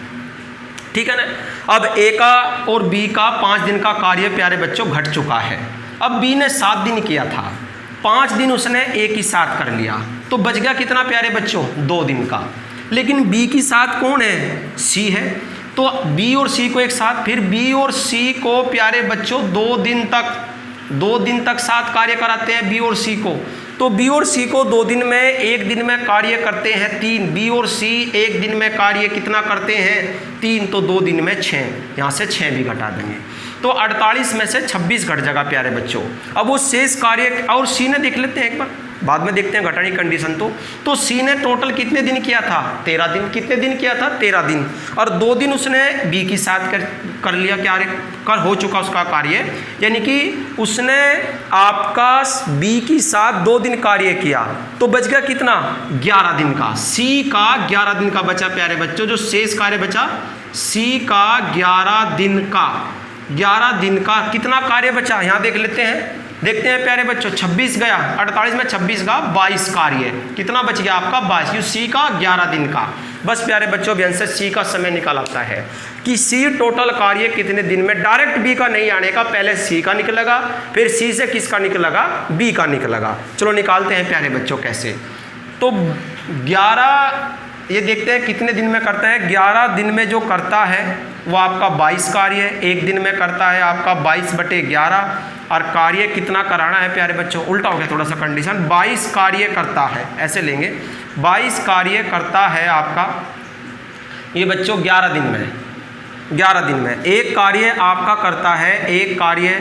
ठीक है ना। अब ए का और बी का 5 दिन का कार्य प्यारे बच्चों घट चुका है। अब बी ने 7 दिन किया था, 5 दिन उसने एक ही साथ कर लिया, तो बच गया कितना प्यारे बच्चों? 2 दिन का। लेकिन बी की साथ कौन है? सी है। तो बी और सी को एक साथ, फिर बी और सी को प्यारे बच्चों 2 दिन तक साथ कार्य कराते हैं बी और सी को। तो बी और सी को 2 दिन में 1 दिन में कार्य करते हैं 3। बी और सी 1 दिन में कार्य कितना करते हैं? 3। तो 2 दिन में 6, यहाँ से 6 भी घटा देंगे, तो 48 में से 26 घट जाएगा प्यारे बच्चों। अब वो शेष कार्य और सी ने देख लेते हैं एक बार, बाद में देखते हैं घटाने की कंडीशन। तो सी ने टोटल कितने दिन किया था? 13 दिन। कितने दिन किया था? 13 दिन। और 2 दिन उसने बी के साथ कर लिया, क्या कर हो चुका उसका कार्य, यानी कि उसने आपका बी के साथ 2 दिन कार्य किया, तो बच गया कितना? 11 दिन का। सी का 11 दिन का बचा प्यारे बच्चों, जो शेष कार्य बचा सी का 11 दिन का। 11 दिन का कितना कार्य बचा? यहाँ देख लेते हैं, देखते हैं प्यारे बच्चों। 26 गया, 48 में 26 का 22 कार्य, कितना बच गया आपका? 22। यू सी का 11 दिन का। बस प्यारे बच्चों अभी आंसर सी का समय निकाल आता है कि सी टोटल कार्य कितने दिन में। डायरेक्ट बी का नहीं आने का, पहले सी का निकलेगा, फिर सी से किसका निकलेगा? बी का निकलेगा। चलो निकालते हैं प्यारे बच्चों कैसे। तो 11 ये देखते हैं कितने दिन में करता है। 11 दिन में जो करता है वो आपका 22 कार्य है, 1 दिन में करता है आपका 22/11। और कार्य कितना कराना है प्यारे बच्चों? उल्टा हो गया थोड़ा सा कंडीशन। 22 कार्य करता है, ऐसे लेंगे, 22 कार्य करता है आपका ये बच्चों 11 दिन में। 11 दिन में एक कार्य आपका करता है, एक कार्य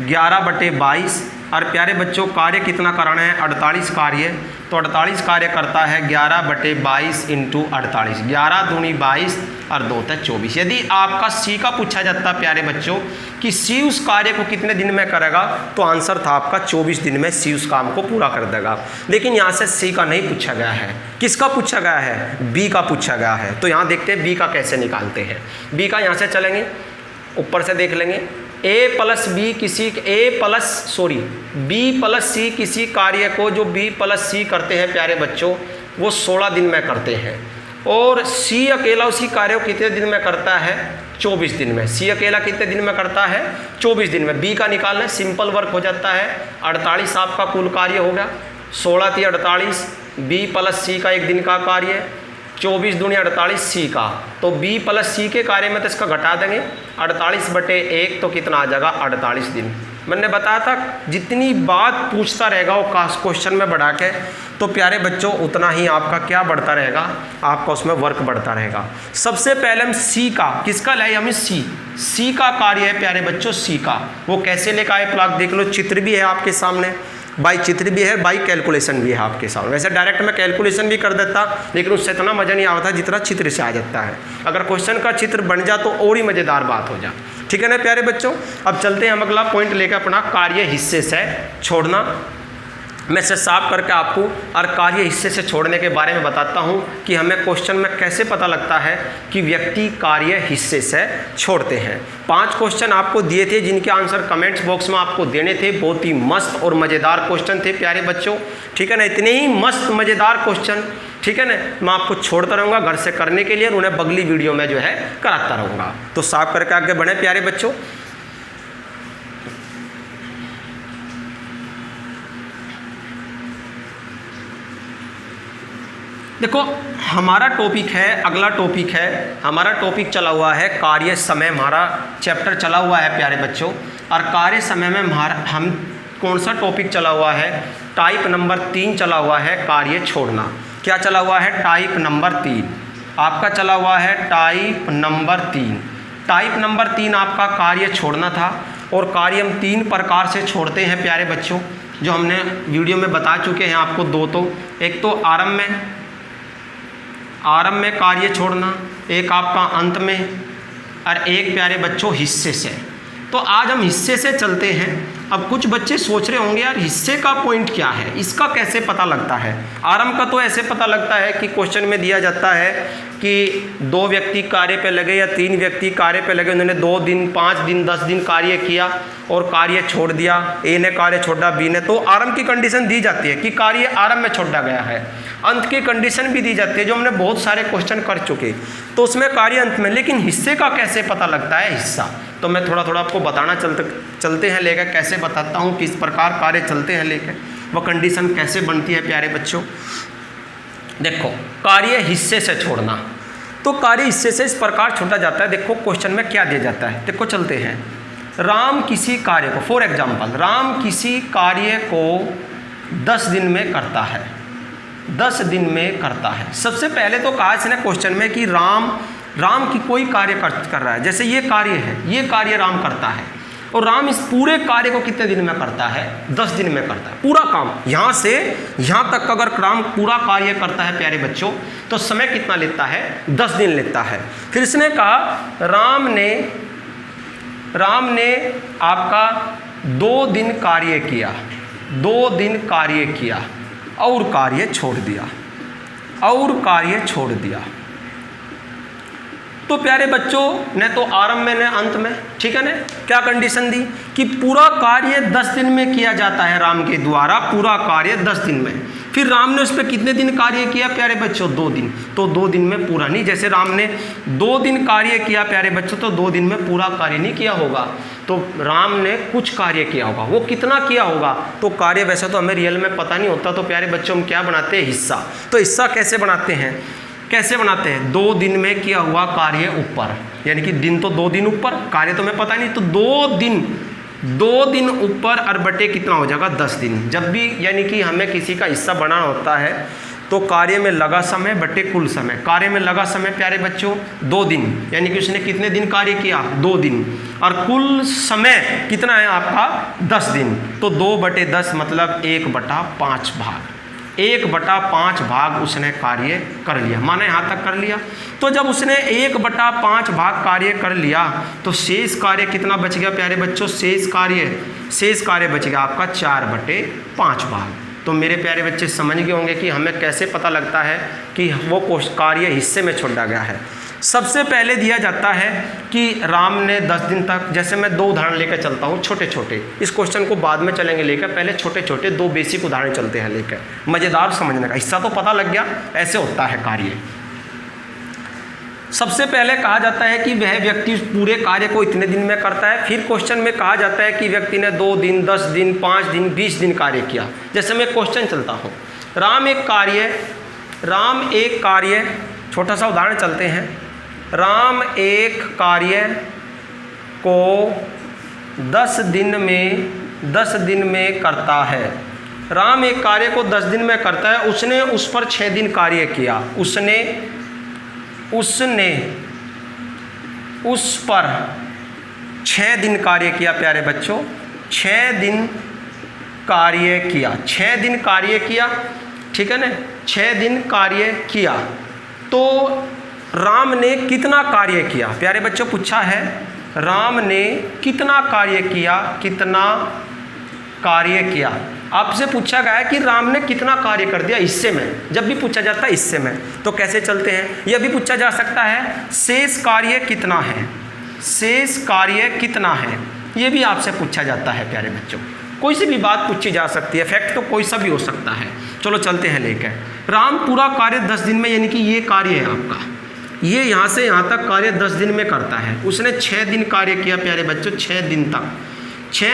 11/22। और प्यारे बच्चों कार्य कितना कराना है? 48 कार्य। तो 48 कार्य करता है 11/22 × 48। 11 दूनी 22 और 2 तक 24। यदि आपका सी का पूछा जाता प्यारे बच्चों कि सी उस कार्य को कितने दिन में करेगा, तो आंसर था आपका 24 दिन में सी उस काम को पूरा कर देगा। लेकिन यहाँ से सी का नहीं पूछा गया है, किसका पूछा गया है? बी का पूछा गया है। तो यहाँ देखते हैं बी का कैसे निकालते हैं। बी का यहाँ से चलेंगे, ऊपर से देख लेंगे। बी प्लस सी किसी कार्य को जो बी प्लस सी करते हैं प्यारे बच्चों वो 16 दिन में करते हैं, और सी अकेला उसी कार्य को कितने दिन में करता है? 24 दिन में। सी अकेला कितने दिन में करता है? 24 दिन में। बी का निकालना सिंपल वर्क हो जाता है। 48 आपका कुल कार्य हो गया, 16 थी 48, बी प्लस सी का 1 दिन का कार्य, 24 दूनी 48 सी का। तो बी प्लस सी के कार्य में तो इसका घटा देंगे, 48/1 तो कितना आ जाएगा? 48 दिन। मैंने बताया था जितनी बात पूछता रहेगा वो क्वेश्चन में बढ़ा के, तो प्यारे बच्चों उतना ही आपका क्या बढ़ता रहेगा, आपका उसमें वर्क बढ़ता रहेगा। सबसे पहले हम सी का, किसका लाए हमें, सी का कार्य है प्यारे बच्चों, सी का। वो कैसे लेकर आए प्लॉट देख लो, चित्र भी है आपके सामने, बाई चित्र भी है, बाई कैलकुलेशन भी है आपके सामने। वैसे डायरेक्ट मैं कैलकुलेशन भी कर देता, लेकिन उससे इतना मज़ा नहीं आता जितना चित्र से आ जाता है। अगर क्वेश्चन का चित्र बन जा तो और ही मज़ेदार बात हो जा, ठीक है ना प्यारे बच्चों। अब चलते हैं हम अगला पॉइंट लेकर अपना, कार्य हिस्से से छोड़ना। मैं इसे साफ करके आपको और कार्य हिस्से से छोड़ने के बारे में बताता हूं कि हमें क्वेश्चन में कैसे पता लगता है कि व्यक्ति कार्य हिस्से से छोड़ते हैं। 5 क्वेश्चन आपको दिए थे जिनके आंसर कमेंट्स बॉक्स में आपको देने थे। बहुत ही मस्त और मज़ेदार क्वेश्चन थे प्यारे बच्चों, ठीक है ना। इतने ही मस्त मज़ेदार क्वेश्चन, ठीक है ना, मैं आपको छोड़ता रहूँगा घर से करने के लिए और उन्हें अगली वीडियो में जो है कराता रहूँगा। तो साफ करके आगे बढ़े प्यारे बच्चों। देखो हमारा टॉपिक है, अगला टॉपिक है हमारा, टॉपिक चला हुआ है कार्य समय। हमारा चैप्टर चला हुआ है प्यारे बच्चों, और कार्य समय में हम कौन सा टॉपिक चला हुआ है, टाइप नंबर 3 चला हुआ है, कार्य छोड़ना। क्या चला हुआ है, टाइप नंबर 3 आपका चला हुआ है, टाइप नंबर 3। टाइप नंबर 3 आपका कार्य छोड़ना था, और कार्य हम 3 प्रकार से छोड़ते हैं प्यारे बच्चों, जो हमने वीडियो में बता चुके हैं आपको। 2 तो एक तो आरंभ में कार्य छोड़ना, एक आपका अंत में, और एक प्यारे बच्चों हिस्से से। तो आज हम हिस्से से चलते हैं। अब कुछ बच्चे सोच रहे होंगे यार हिस्से का पॉइंट क्या है, इसका कैसे पता लगता है। आरंभ का तो ऐसे पता लगता है कि क्वेश्चन में दिया जाता है कि 2 व्यक्ति कार्य पे लगे या 3 व्यक्ति कार्य पे लगे, उन्होंने 2 दिन 5 दिन 10 दिन कार्य किया और कार्य छोड़ दिया, ए ने कार्य छोड़ा बी ने, तो आरंभ की कंडीशन दी जाती है कि कार्य आरंभ में छोड़ा गया है। अंत की कंडीशन भी दी जाती है, जो हमने बहुत सारे क्वेश्चन कर चुके, तो उसमें कार्य अंत में। लेकिन हिस्से का कैसे पता लगता है, हिस्सा तो मैं थोड़ा थोड़ा आपको बताना चलते हैं लेकर, कैसे बताता हूँ किस प्रकार कार्य चलते हैं लेकर, वह कंडीशन कैसे बनती है प्यारे बच्चों। देखो कार्य हिस्से से छोड़ना, तो कार्य हिस्से से इस प्रकार छोड़ा जाता है। देखो क्वेश्चन में क्या दिया जाता है, देखो चलते हैं। राम किसी कार्य को, फॉर एग्जाम्पल राम किसी कार्य को 10 दिन में करता है, 10 दिन में करता है। सबसे पहले तो कहा इसने क्वेश्चन में कि राम की कोई कार्य कर रहा है, जैसे ये कार्य है, ये कार्य राम करता है, और राम इस पूरे कार्य को कितने दिन में करता है, 10 दिन में करता है पूरा काम। यहाँ से यहाँ तक अगर राम पूरा कार्य करता है प्यारे बच्चों, तो समय कितना लेता है, 10 दिन लेता है। फिर इसने कहा राम ने आपका 2 दिन कार्य किया, 2 दिन कार्य किया और कार्य छोड़ दिया, और कार्य छोड़ दिया। तो प्यारे बच्चों ने तो आरंभ में ने अंत में, ठीक है ना। क्या कंडीशन दी कि पूरा कार्य 10 दिन में किया जाता है राम के द्वारा, पूरा कार्य 10 दिन में। फिर राम ने उस पर कितने दिन कार्य किया प्यारे बच्चों, 2 दिन, तो 2 दिन में पूरा नहीं। जैसे राम ने 2 दिन कार्य किया प्यारे बच्चों, तो 2 दिन में पूरा कार्य नहीं किया होगा, तो राम ने कुछ कार्य किया होगा। वो कितना किया होगा, तो कार्य वैसे तो हमें रियल में पता नहीं होता, तो प्यारे बच्चों हम क्या बनाते हैं, हिस्सा। तो हिस्सा कैसे बनाते हैं, 2 दिन में किया हुआ कार्य ऊपर, यानी कि दिन तो 2 दिन ऊपर, कार्य तो हमें पता नहीं, तो 2 दिन ऊपर और बटे कितना हो जाएगा, 10 दिन। जब भी यानी कि हमें किसी का हिस्सा बनाना होता है, तो कार्य में लगा समय बटे कुल समय। कार्य में लगा समय प्यारे बच्चों 2 दिन, यानी कि उसने कितने दिन कार्य किया, 2 दिन, और कुल समय कितना है आपका, 10 दिन। तो 2/10 मतलब 1/5 भाग, 1/5 भाग उसने कार्य कर लिया। माने यहाँ तक कर लिया। तो जब उसने 1/5 भाग कार्य कर लिया, तो शेष कार्य कितना बच गया प्यारे बच्चों, शेष कार्य बच गया आपका 4/5 भाग। तो मेरे प्यारे बच्चे समझ गए होंगे कि हमें कैसे पता लगता है कि वो कार्य हिस्से में छोड़ा गया है। सबसे पहले दिया जाता है कि राम ने 10 दिन तक, जैसे मैं 2 उदाहरण लेकर चलता हूँ छोटे छोटे, इस क्वेश्चन को बाद में चलेंगे लेकर, पहले छोटे छोटे 2 बेसिक उदाहरण चलते हैं लेकर, मज़ेदार समझने का। हिस्सा तो पता लग गया, ऐसे होता है कार्य। सबसे पहले कहा जाता है कि वह व्यक्ति पूरे कार्य को इतने दिन में करता है। फिर क्वेश्चन में कहा जाता है कि व्यक्ति ने 2 दिन 10 दिन 5 दिन 20 दिन कार्य किया। जैसे मैं क्वेश्चन चलता हूँ, राम एक कार्य, छोटा सा उदाहरण चलते हैं। राम एक कार्य को 10 दिन में करता है। राम एक कार्य को 10 दिन में करता है, उसने उस पर 6 दिन कार्य किया। उसने उस पर 6 दिन कार्य किया प्यारे बच्चों, 6 दिन कार्य किया, 6 दिन कार्य किया, ठीक है ना, 6 दिन कार्य किया। तो राम ने कितना कार्य किया प्यारे बच्चों, पूछा है राम ने कितना कार्य किया, कितना कार्य किया। आपसे पूछा गया है कि राम ने कितना कार्य कर दिया हिस्से में। जब भी पूछा जाता है हिस्से में तो कैसे चलते हैं, यह भी पूछा जा सकता है शेष कार्य कितना है, शेष कार्य कितना है, ये भी आपसे पूछा जाता है प्यारे बच्चों। कोई सी भी बात पूछी जा सकती है, फैक्ट तो कोई सा भी हो सकता है। चलो चलते हैं लेकर। राम पूरा कार्य 10 दिन में, यानी कि ये कार्य है आपका, ये यहाँ से यहाँ तक कार्य 10 दिन में करता है। उसने 6 दिन कार्य किया प्यारे बच्चों, 6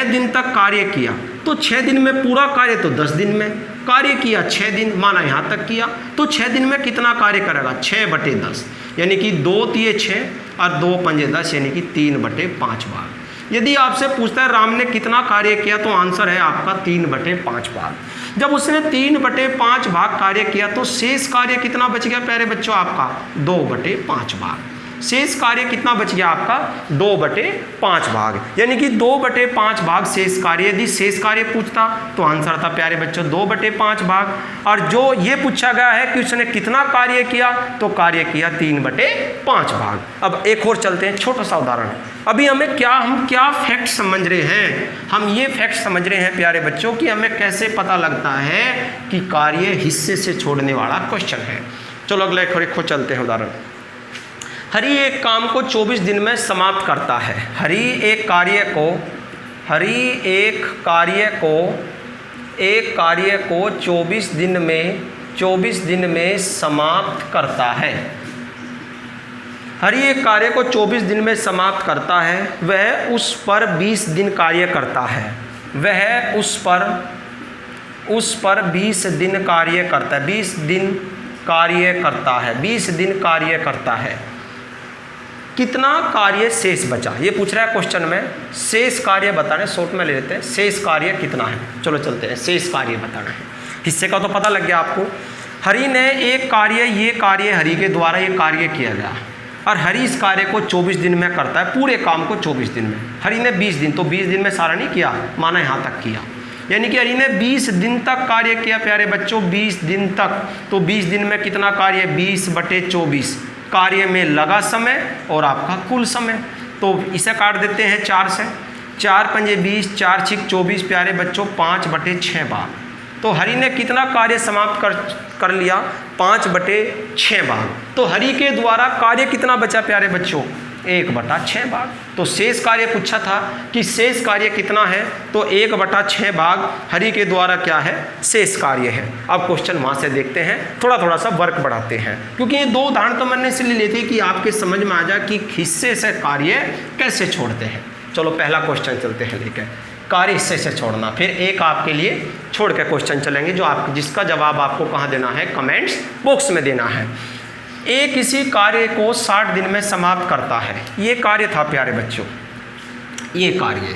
दिन तक कार्य किया। तो 6 दिन में पूरा कार्य तो 10 दिन में कार्य किया, 6 दिन माना यहाँ तक किया, तो 6 दिन में कितना कार्य करेगा, 6/10, यानी कि 2 तिये 6 और 2 पंजे 10, यानी कि 3/5 भाग। यदि आपसे पूछता है राम ने कितना कार्य किया तो आंसर है आपका 3/5 भाग। जब उसने 3/5 भाग कार्य किया तो शेष कार्य कितना बच गया प्यारे बच्चों आपका, 2/5 भाग। शेष कार्य कितना बच गया आपका, 2/5 भाग, यानी कि 2/5 भाग शेष कार्य। यदि शेष कार्य पूछता तो आंसर था प्यारे बच्चों 2/5 भाग। और जो ये पूछा गया है कि उसने कितना कार्य किया, तो कार्य किया 3/5 भाग। अब एक और चलते हैं, छोटा सा उदाहरण। अभी हम क्या फैक्ट समझ रहे हैं, हम ये फैक्ट समझ रहे हैं प्यारे बच्चों कि हमें कैसे पता लगता है कि कार्य हिस्से से छोड़ने वाला क्वेश्चन है। चलो अगला एक और चलते हैं उदाहरण। हरि एक काम को 24 दिन में समाप्त करता है। हरि एक कार्य को 24 दिन में समाप्त करता है। हरि एक कार्य को 24 दिन में समाप्त करता है। वह उस पर 20 दिन कार्य करता है। वह उस पर 20 दिन कार्य करता है। 20 दिन कार्य करता है। कितना कार्य शेष बचा, ये पूछ रहा है क्वेश्चन में। शेष कार्य बताना है, शॉर्ट में ले लेते हैं, शेष कार्य कितना है। चलो चलते हैं, शेष कार्य बताना है। हिस्से का तो पता लग गया आपको। हरि ने एक कार्य, ये कार्य हरि के द्वारा ये कार्य किया गया, और हरि इस कार्य को 24 दिन में करता है, पूरे काम को 24 दिन में। हरि ने 20 दिन, तो 20 दिन में सारा नहीं किया, माना यहाँ तक किया, यानी कि हरि ने 20 दिन तक कार्य किया प्यारे बच्चों, 20 दिन तक। तो 20 दिन में कितना कार्य, 20/24 कार्य में लगा समय और आपका कुल समय। तो इसे काट देते हैं 4 से, 4 पंजे 20, 4 छिक 24 प्यारे बच्चों, 5/6 भाग। तो हरि ने कितना कार्य समाप्त कर लिया, 5/6 भाग। तो हरि के द्वारा कार्य कितना बचा प्यारे बच्चों, 1/6 भाग। तो शेष कार्य पूछा था कि शेष कार्य कितना है, तो 1/6 भाग हरि के द्वारा क्या है, शेष कार्य है। अब क्वेश्चन वहाँ से देखते हैं, थोड़ा सा वर्क बढ़ाते हैं, क्योंकि ये 2 उदाहरण तो मैंने इसलिए लिए थे कि आपके समझ में आ जाए कि हिस्से से कार्य कैसे छोड़ते हैं। चलो पहला क्वेश्चन चलते हैं लेकर, कार्य हिस्से से छोड़ना। फिर एक आपके लिए छोड़ के क्वेश्चन चलेंगे जिसका जवाब आपको कहाँ देना है, कमेंट्स बॉक्स में देना है। ए किसी कार्य को 60 दिन में समाप्त करता है। ये कार्य था प्यारे बच्चों, ये कार्य,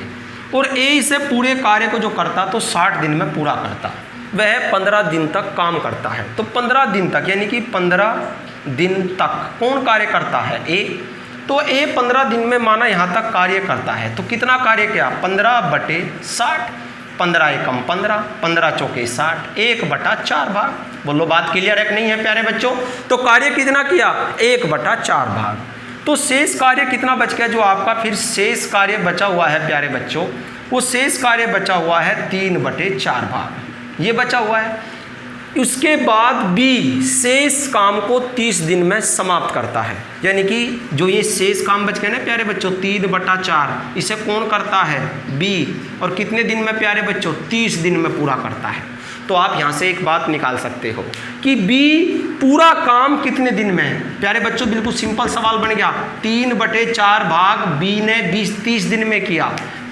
और ए इसे पूरे कार्य को जो करता तो 60 दिन में पूरा करता। वह 15 दिन तक काम करता है। तो 15 दिन तक, यानी कि 15 दिन तक कौन कार्य करता है, ए। तो ए 15 दिन में माना यहाँ तक कार्य करता है। तो कितना कार्य किया, 15/60, 15 एकम 15, 15 चौके 60, 1/4 भाग। बोलो बात क्लियर है कि नहीं है प्यारे बच्चों। तो कार्य कितना किया, 1/4 भाग। तो शेष कार्य कितना बच गया, जो आपका फिर शेष कार्य बचा हुआ है प्यारे बच्चों, वो शेष कार्य बचा हुआ है 3/4 भाग, ये बचा हुआ है। उसके बाद बी शेष काम को 30 दिन में समाप्त करता है, यानी कि जो ये शेष काम बच गए ना प्यारे बच्चों 3/4, इसे कौन करता है, बी। और कितने दिन में प्यारे बच्चों, 30 दिन में पूरा करता है। तो आप यहाँ से एक बात निकाल सकते हो कि बी पूरा काम कितने दिन में है प्यारे बच्चों, बिल्कुल सिंपल सवाल बन गया। 3/4 भाग बी ने 30 दिन में किया,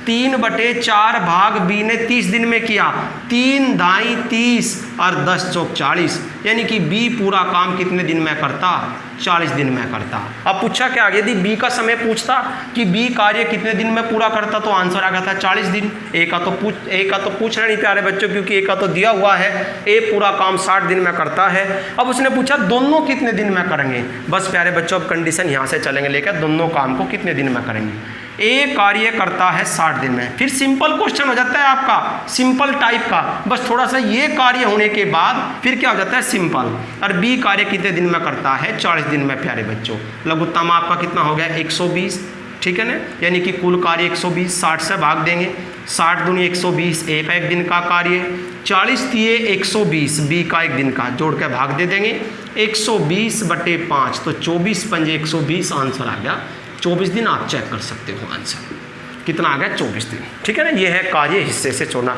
3/4 भाग बी ने 30 दिन में किया, 3 दाई 30 और 10 चौक 40, यानी कि बी पूरा काम कितने दिन में करता, 40 दिन में करता। अब पूछा क्या, यदि बी का समय पूछता कि बी कार्य कितने दिन में पूरा करता तो आंसर आ गया था 40 दिन। ए का तो पूछ रहे नहीं प्यारे बच्चों, क्योंकि ए का तो दिया हुआ है, ए पूरा काम 60 दिन में करता है। अब उसने पूछा दोनों कितने दिन में करेंगे। बस प्यारे बच्चों अब कंडीशन यहाँ से चलेंगे लेकर, दोनों काम को कितने दिन में करेंगे। ए कार्य करता है 60 दिन में, फिर सिंपल क्वेश्चन हो जाता है आपका, सिंपल टाइप का। बस थोड़ा सा ये कार्य होने के बाद फिर क्या हो जाता है सिंपल। और बी कार्य कितने दिन में करता है, 40 दिन में प्यारे बच्चों। लघुत्तम आपका कितना हो गया, 120, ठीक है ना, यानी कि कुल कार्य 120, 60 से भाग देंगे, 60 दूनी 120, ए का एक दिन का कार्य, 40 दिए 120, बी का एक दिन का, जोड़ के भाग दे देंगे 120/5, तो 24 पंजे 120 आंसर आ गया 24 दिन। आप चेक कर सकते हो आंसर कितना आ गया, 24 दिन, ठीक है ना। ये है कार्य हिस्से से छोड़ना।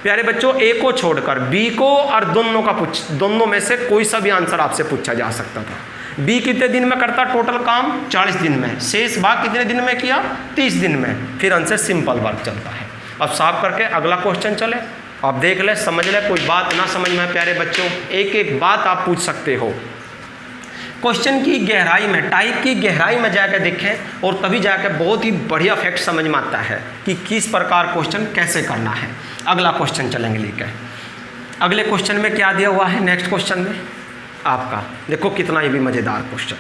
प्यारे बच्चों ए को छोड़कर बी को और दोनों में से कोई सा भी आंसर आपसे पूछा जा सकता था। बी कितने दिन में करता टोटल काम, 40 दिन में, शेष भाग कितने दिन में किया, 30 दिन में, फिर आंसर सिंपल वर्क चलता है। अब साफ करके अगला क्वेश्चन चले, आप देख ले, समझ ले, कोई बात ना समझ में प्यारे बच्चों एक एक बात आप पूछ सकते हो। क्वेश्चन की गहराई में, टाइप की गहराई में जाकर देखें और तभी जाकर बहुत ही बढ़िया फैक्ट समझ में आता है कि किस प्रकार क्वेश्चन कैसे करना है। अगला क्वेश्चन चलेंगे लेकर। अगले क्वेश्चन में क्या दिया हुआ है, नेक्स्ट क्वेश्चन में आपका देखो कितना ये भी मज़ेदार क्वेश्चन।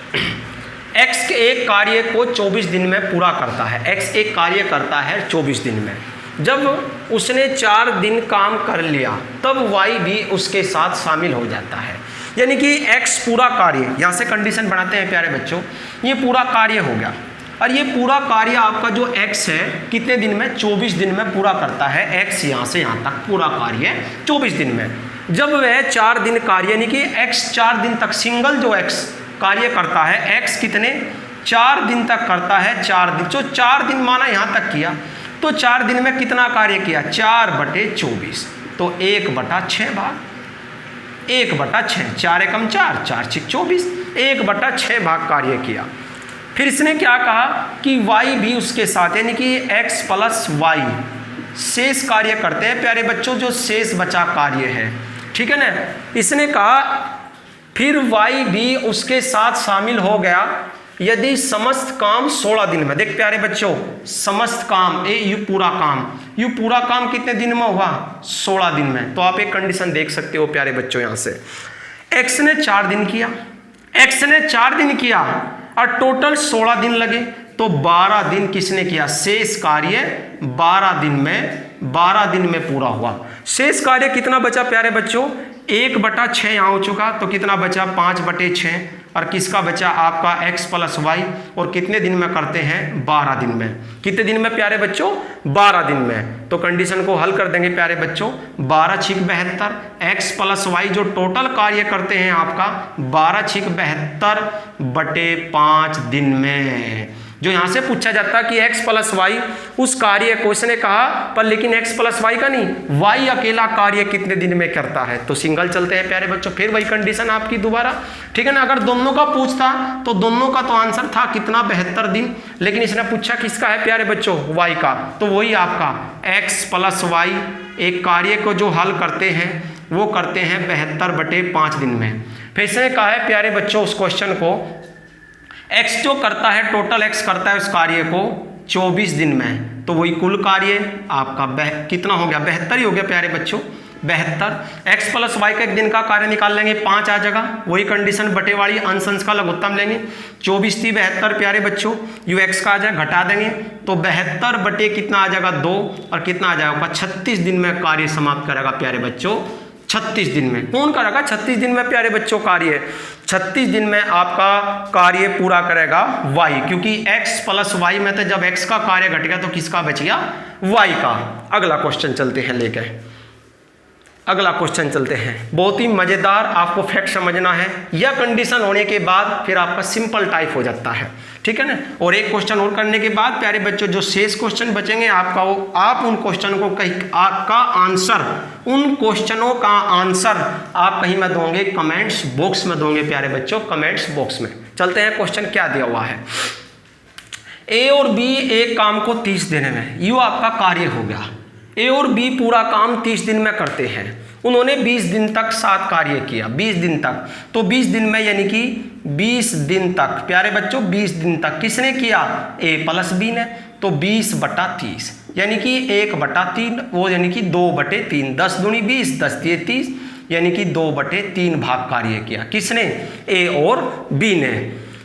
एक्स एक कार्य को 24 दिन में पूरा करता है, एक्स एक कार्य करता है 24 दिन में। जब उसने 4 दिन काम कर लिया तब वाई भी उसके साथ शामिल हो जाता है। यानी कि x पूरा कार्य, यहाँ से कंडीशन बनाते हैं प्यारे बच्चों, ये पूरा कार्य हो गया और ये पूरा कार्य आपका जो x है कितने दिन में, 24 दिन में पूरा करता है। x यहाँ से यहाँ तक पूरा कार्य 24 दिन में। जब वह 4 दिन कार्य यानी कि x 4 दिन तक, सिंगल जो x कार्य करता है, x कितने 4 दिन तक करता है, 4 दिन, जो 4 दिन माना यहाँ तक किया तो 4 दिन में कितना कार्य किया, 4/24, तो 1/6 भाग, 1/6, 4 एकम 4, 4 6 24, 1/6 भाग कार्य किया। फिर इसने क्या कहा कि y भी उसके साथ, यानी कि x + y शेष कार्य करते हैं प्यारे बच्चों, जो शेष बचा कार्य है, ठीक है ना। इसने कहा फिर y भी उसके साथ शामिल हो गया यदि समस्त काम 16 दिन में। देख प्यारे बच्चों, समस्त काम, यू पूरा काम कितने दिन में हुआ, 16 दिन में। तो आप एक कंडीशन देख सकते हो प्यारे बच्चों, यहाँ से x ने 4 दिन किया, x ने 4 दिन किया और टोटल 16 दिन लगे, तो 12 दिन किसने किया, शेष कार्य 12 दिन में पूरा हुआ। शेष कार्य कितना बचा प्यारे बच्चों, 1/6 यहाँ हो चुका, तो कितना बचा 5/6, और किसका बचा आपका x + y, और कितने दिन में करते हैं, 12 दिन में। कितने दिन में प्यारे बच्चों, 12 दिन में। तो कंडीशन को हल कर देंगे प्यारे बच्चों, 12 × 72, x + y जो टोटल कार्य करते हैं आपका 12 × 72/5 दिन में। जो यहाँ से पूछा जाता है कि x + y उस कार्य को, इसने कहा पर लेकिन x + y का नहीं, y अकेला कार्य कितने दिन में करता है, तो सिंगल चलते हैं प्यारे बच्चों। फिर वही कंडीशन आपकी दोबारा, ठीक है ना। अगर दोनों का पूछता तो दोनों का तो आंसर था कितना, 72 दिन, लेकिन इसने पूछा किसका है प्यारे बच्चों, y का, तो वही आपका x + y एक कार्य को जो हल करते हैं वो करते हैं 72/5 दिन में। फिर इसने कहा है प्यारे बच्चों उस क्वेश्चन को, x जो करता है, टोटल x करता है उस कार्य को 24 दिन में, तो वही कुल कार्य आपका कितना हो गया, 72 ही हो गया प्यारे बच्चों, 72। x + y का एक दिन का कार्य निकाल लेंगे, 5 आ जाएगा, वही कंडीशन बटेवाड़ी अंश का लघुत्तम लेंगे, 24 थी 72 प्यारे बच्चों, यू x का आ जाए, घटा देंगे तो 72 कितना आ जाएगा 2, और कितना आ जाएगा 36 दिन में कार्य समाप्त करेगा प्यारे बच्चों, 36 दिन में। कौन करेगा 36 दिन में प्यारे बच्चों कार्य, 36 दिन में आपका कार्य पूरा करेगा y, क्योंकि x + y में तो जब x का कार्य घट गया तो किसका बच गया, y का। अगला क्वेश्चन चलते हैं लेकर, अगला क्वेश्चन चलते हैं। बहुत ही मज़ेदार आपको फैक्ट समझना है, यह कंडीशन होने के बाद फिर आपका सिंपल टाइप हो जाता है, ठीक है ना। और एक क्वेश्चन और करने के बाद प्यारे बच्चों जो शेष क्वेश्चन बचेंगे आपका, वो आप उन क्वेश्चन को उन क्वेश्चनों का आंसर आप कहीं में दोगे, कमेंट्स बॉक्स में दोगे प्यारे बच्चों, कमेंट्स बॉक्स में। चलते हैं क्वेश्चन क्या दिया हुआ है, ए और बी एक काम को 30 दिन में, यू आपका कार्य हो गया, ए और बी पूरा काम 30 दिन में करते हैं। उन्होंने 20 दिन तक 7 कार्य किया, 20 दिन तक। तो 20 दिन में यानी कि 20 दिन तक प्यारे बच्चों 20 दिन तक किसने किया, ए प्लस बी ने। तो 20/30 यानी कि 1/3 वो यानी कि 2/3, 10 दूनी 20, 10 तिये 30 यानी कि 2/3 भाग कार्य किया। किसने, ए और बी ने।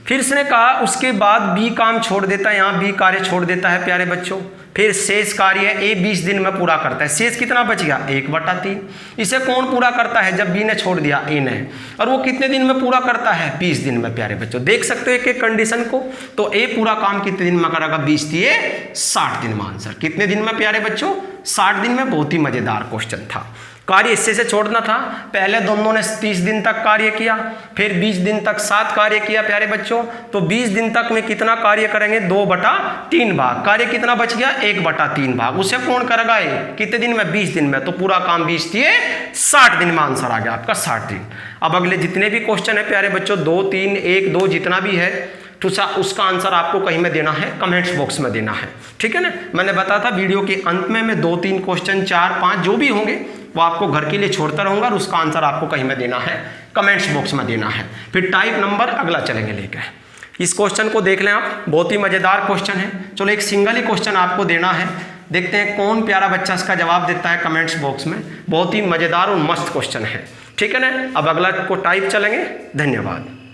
फिर इसने कहा उसके बाद बी काम छोड़ देता है, यहाँ बी कार्य छोड़ देता है प्यारे बच्चों। फिर शेष कार्य ए 20 दिन में पूरा करता है। शेष कितना बच गया, 1/3। इसे कौन पूरा करता है, जब बी ने छोड़ दिया, ए ने। और वो कितने दिन में पूरा करता है, 20 दिन में प्यारे बच्चों। देख सकते हो एक एक कंडीशन को। तो ए पूरा काम कितने दिन में करेगा, 20 तिये 60 दिन में आंसर। कितने दिन में प्यारे बच्चों, 60 दिन में। बहुत ही मजेदार क्वेश्चन था। कार्य इससे से छोड़ना था। पहले दोनों ने 30 दिन तक कार्य किया, फिर 20 दिन तक 7 कार्य किया प्यारे बच्चों। तो 20 दिन तक में कितना कार्य करेंगे, 2/3 भाग। कार्य कितना बच गया, 1/3 भाग। उसे कौन करेगा, कितने दिन में, 20 दिन में। तो पूरा काम 20 तिये 60 दिन में आंसर आ गया आपका, 60 दिन। अब अगले जितने भी क्वेश्चन है प्यारे बच्चों, 2, 3, 1, 2 जितना भी है, तो उसका आंसर आपको कहीं में देना है, कमेंट्स बॉक्स में देना है, ठीक है ना। मैंने बताया था वीडियो के अंत में मैं 2, 3 क्वेश्चन, 4, 5 जो भी होंगे वो आपको घर के लिए छोड़ता रहूंगा और उसका आंसर आपको कहीं में देना है, कमेंट्स बॉक्स में देना है। फिर टाइप नंबर अगला चलेंगे लेकर। इस क्वेश्चन को देख लें आप, बहुत ही मजेदार क्वेश्चन है। चलो एक सिंगल ही क्वेश्चन आपको देना है, देखते हैं कौन प्यारा बच्चा इसका जवाब देता है कमेंट्स बॉक्स में। बहुत ही मजेदार और मस्त क्वेश्चन है, ठीक है ना। अब अगला को टाइप चलेंगे। धन्यवाद।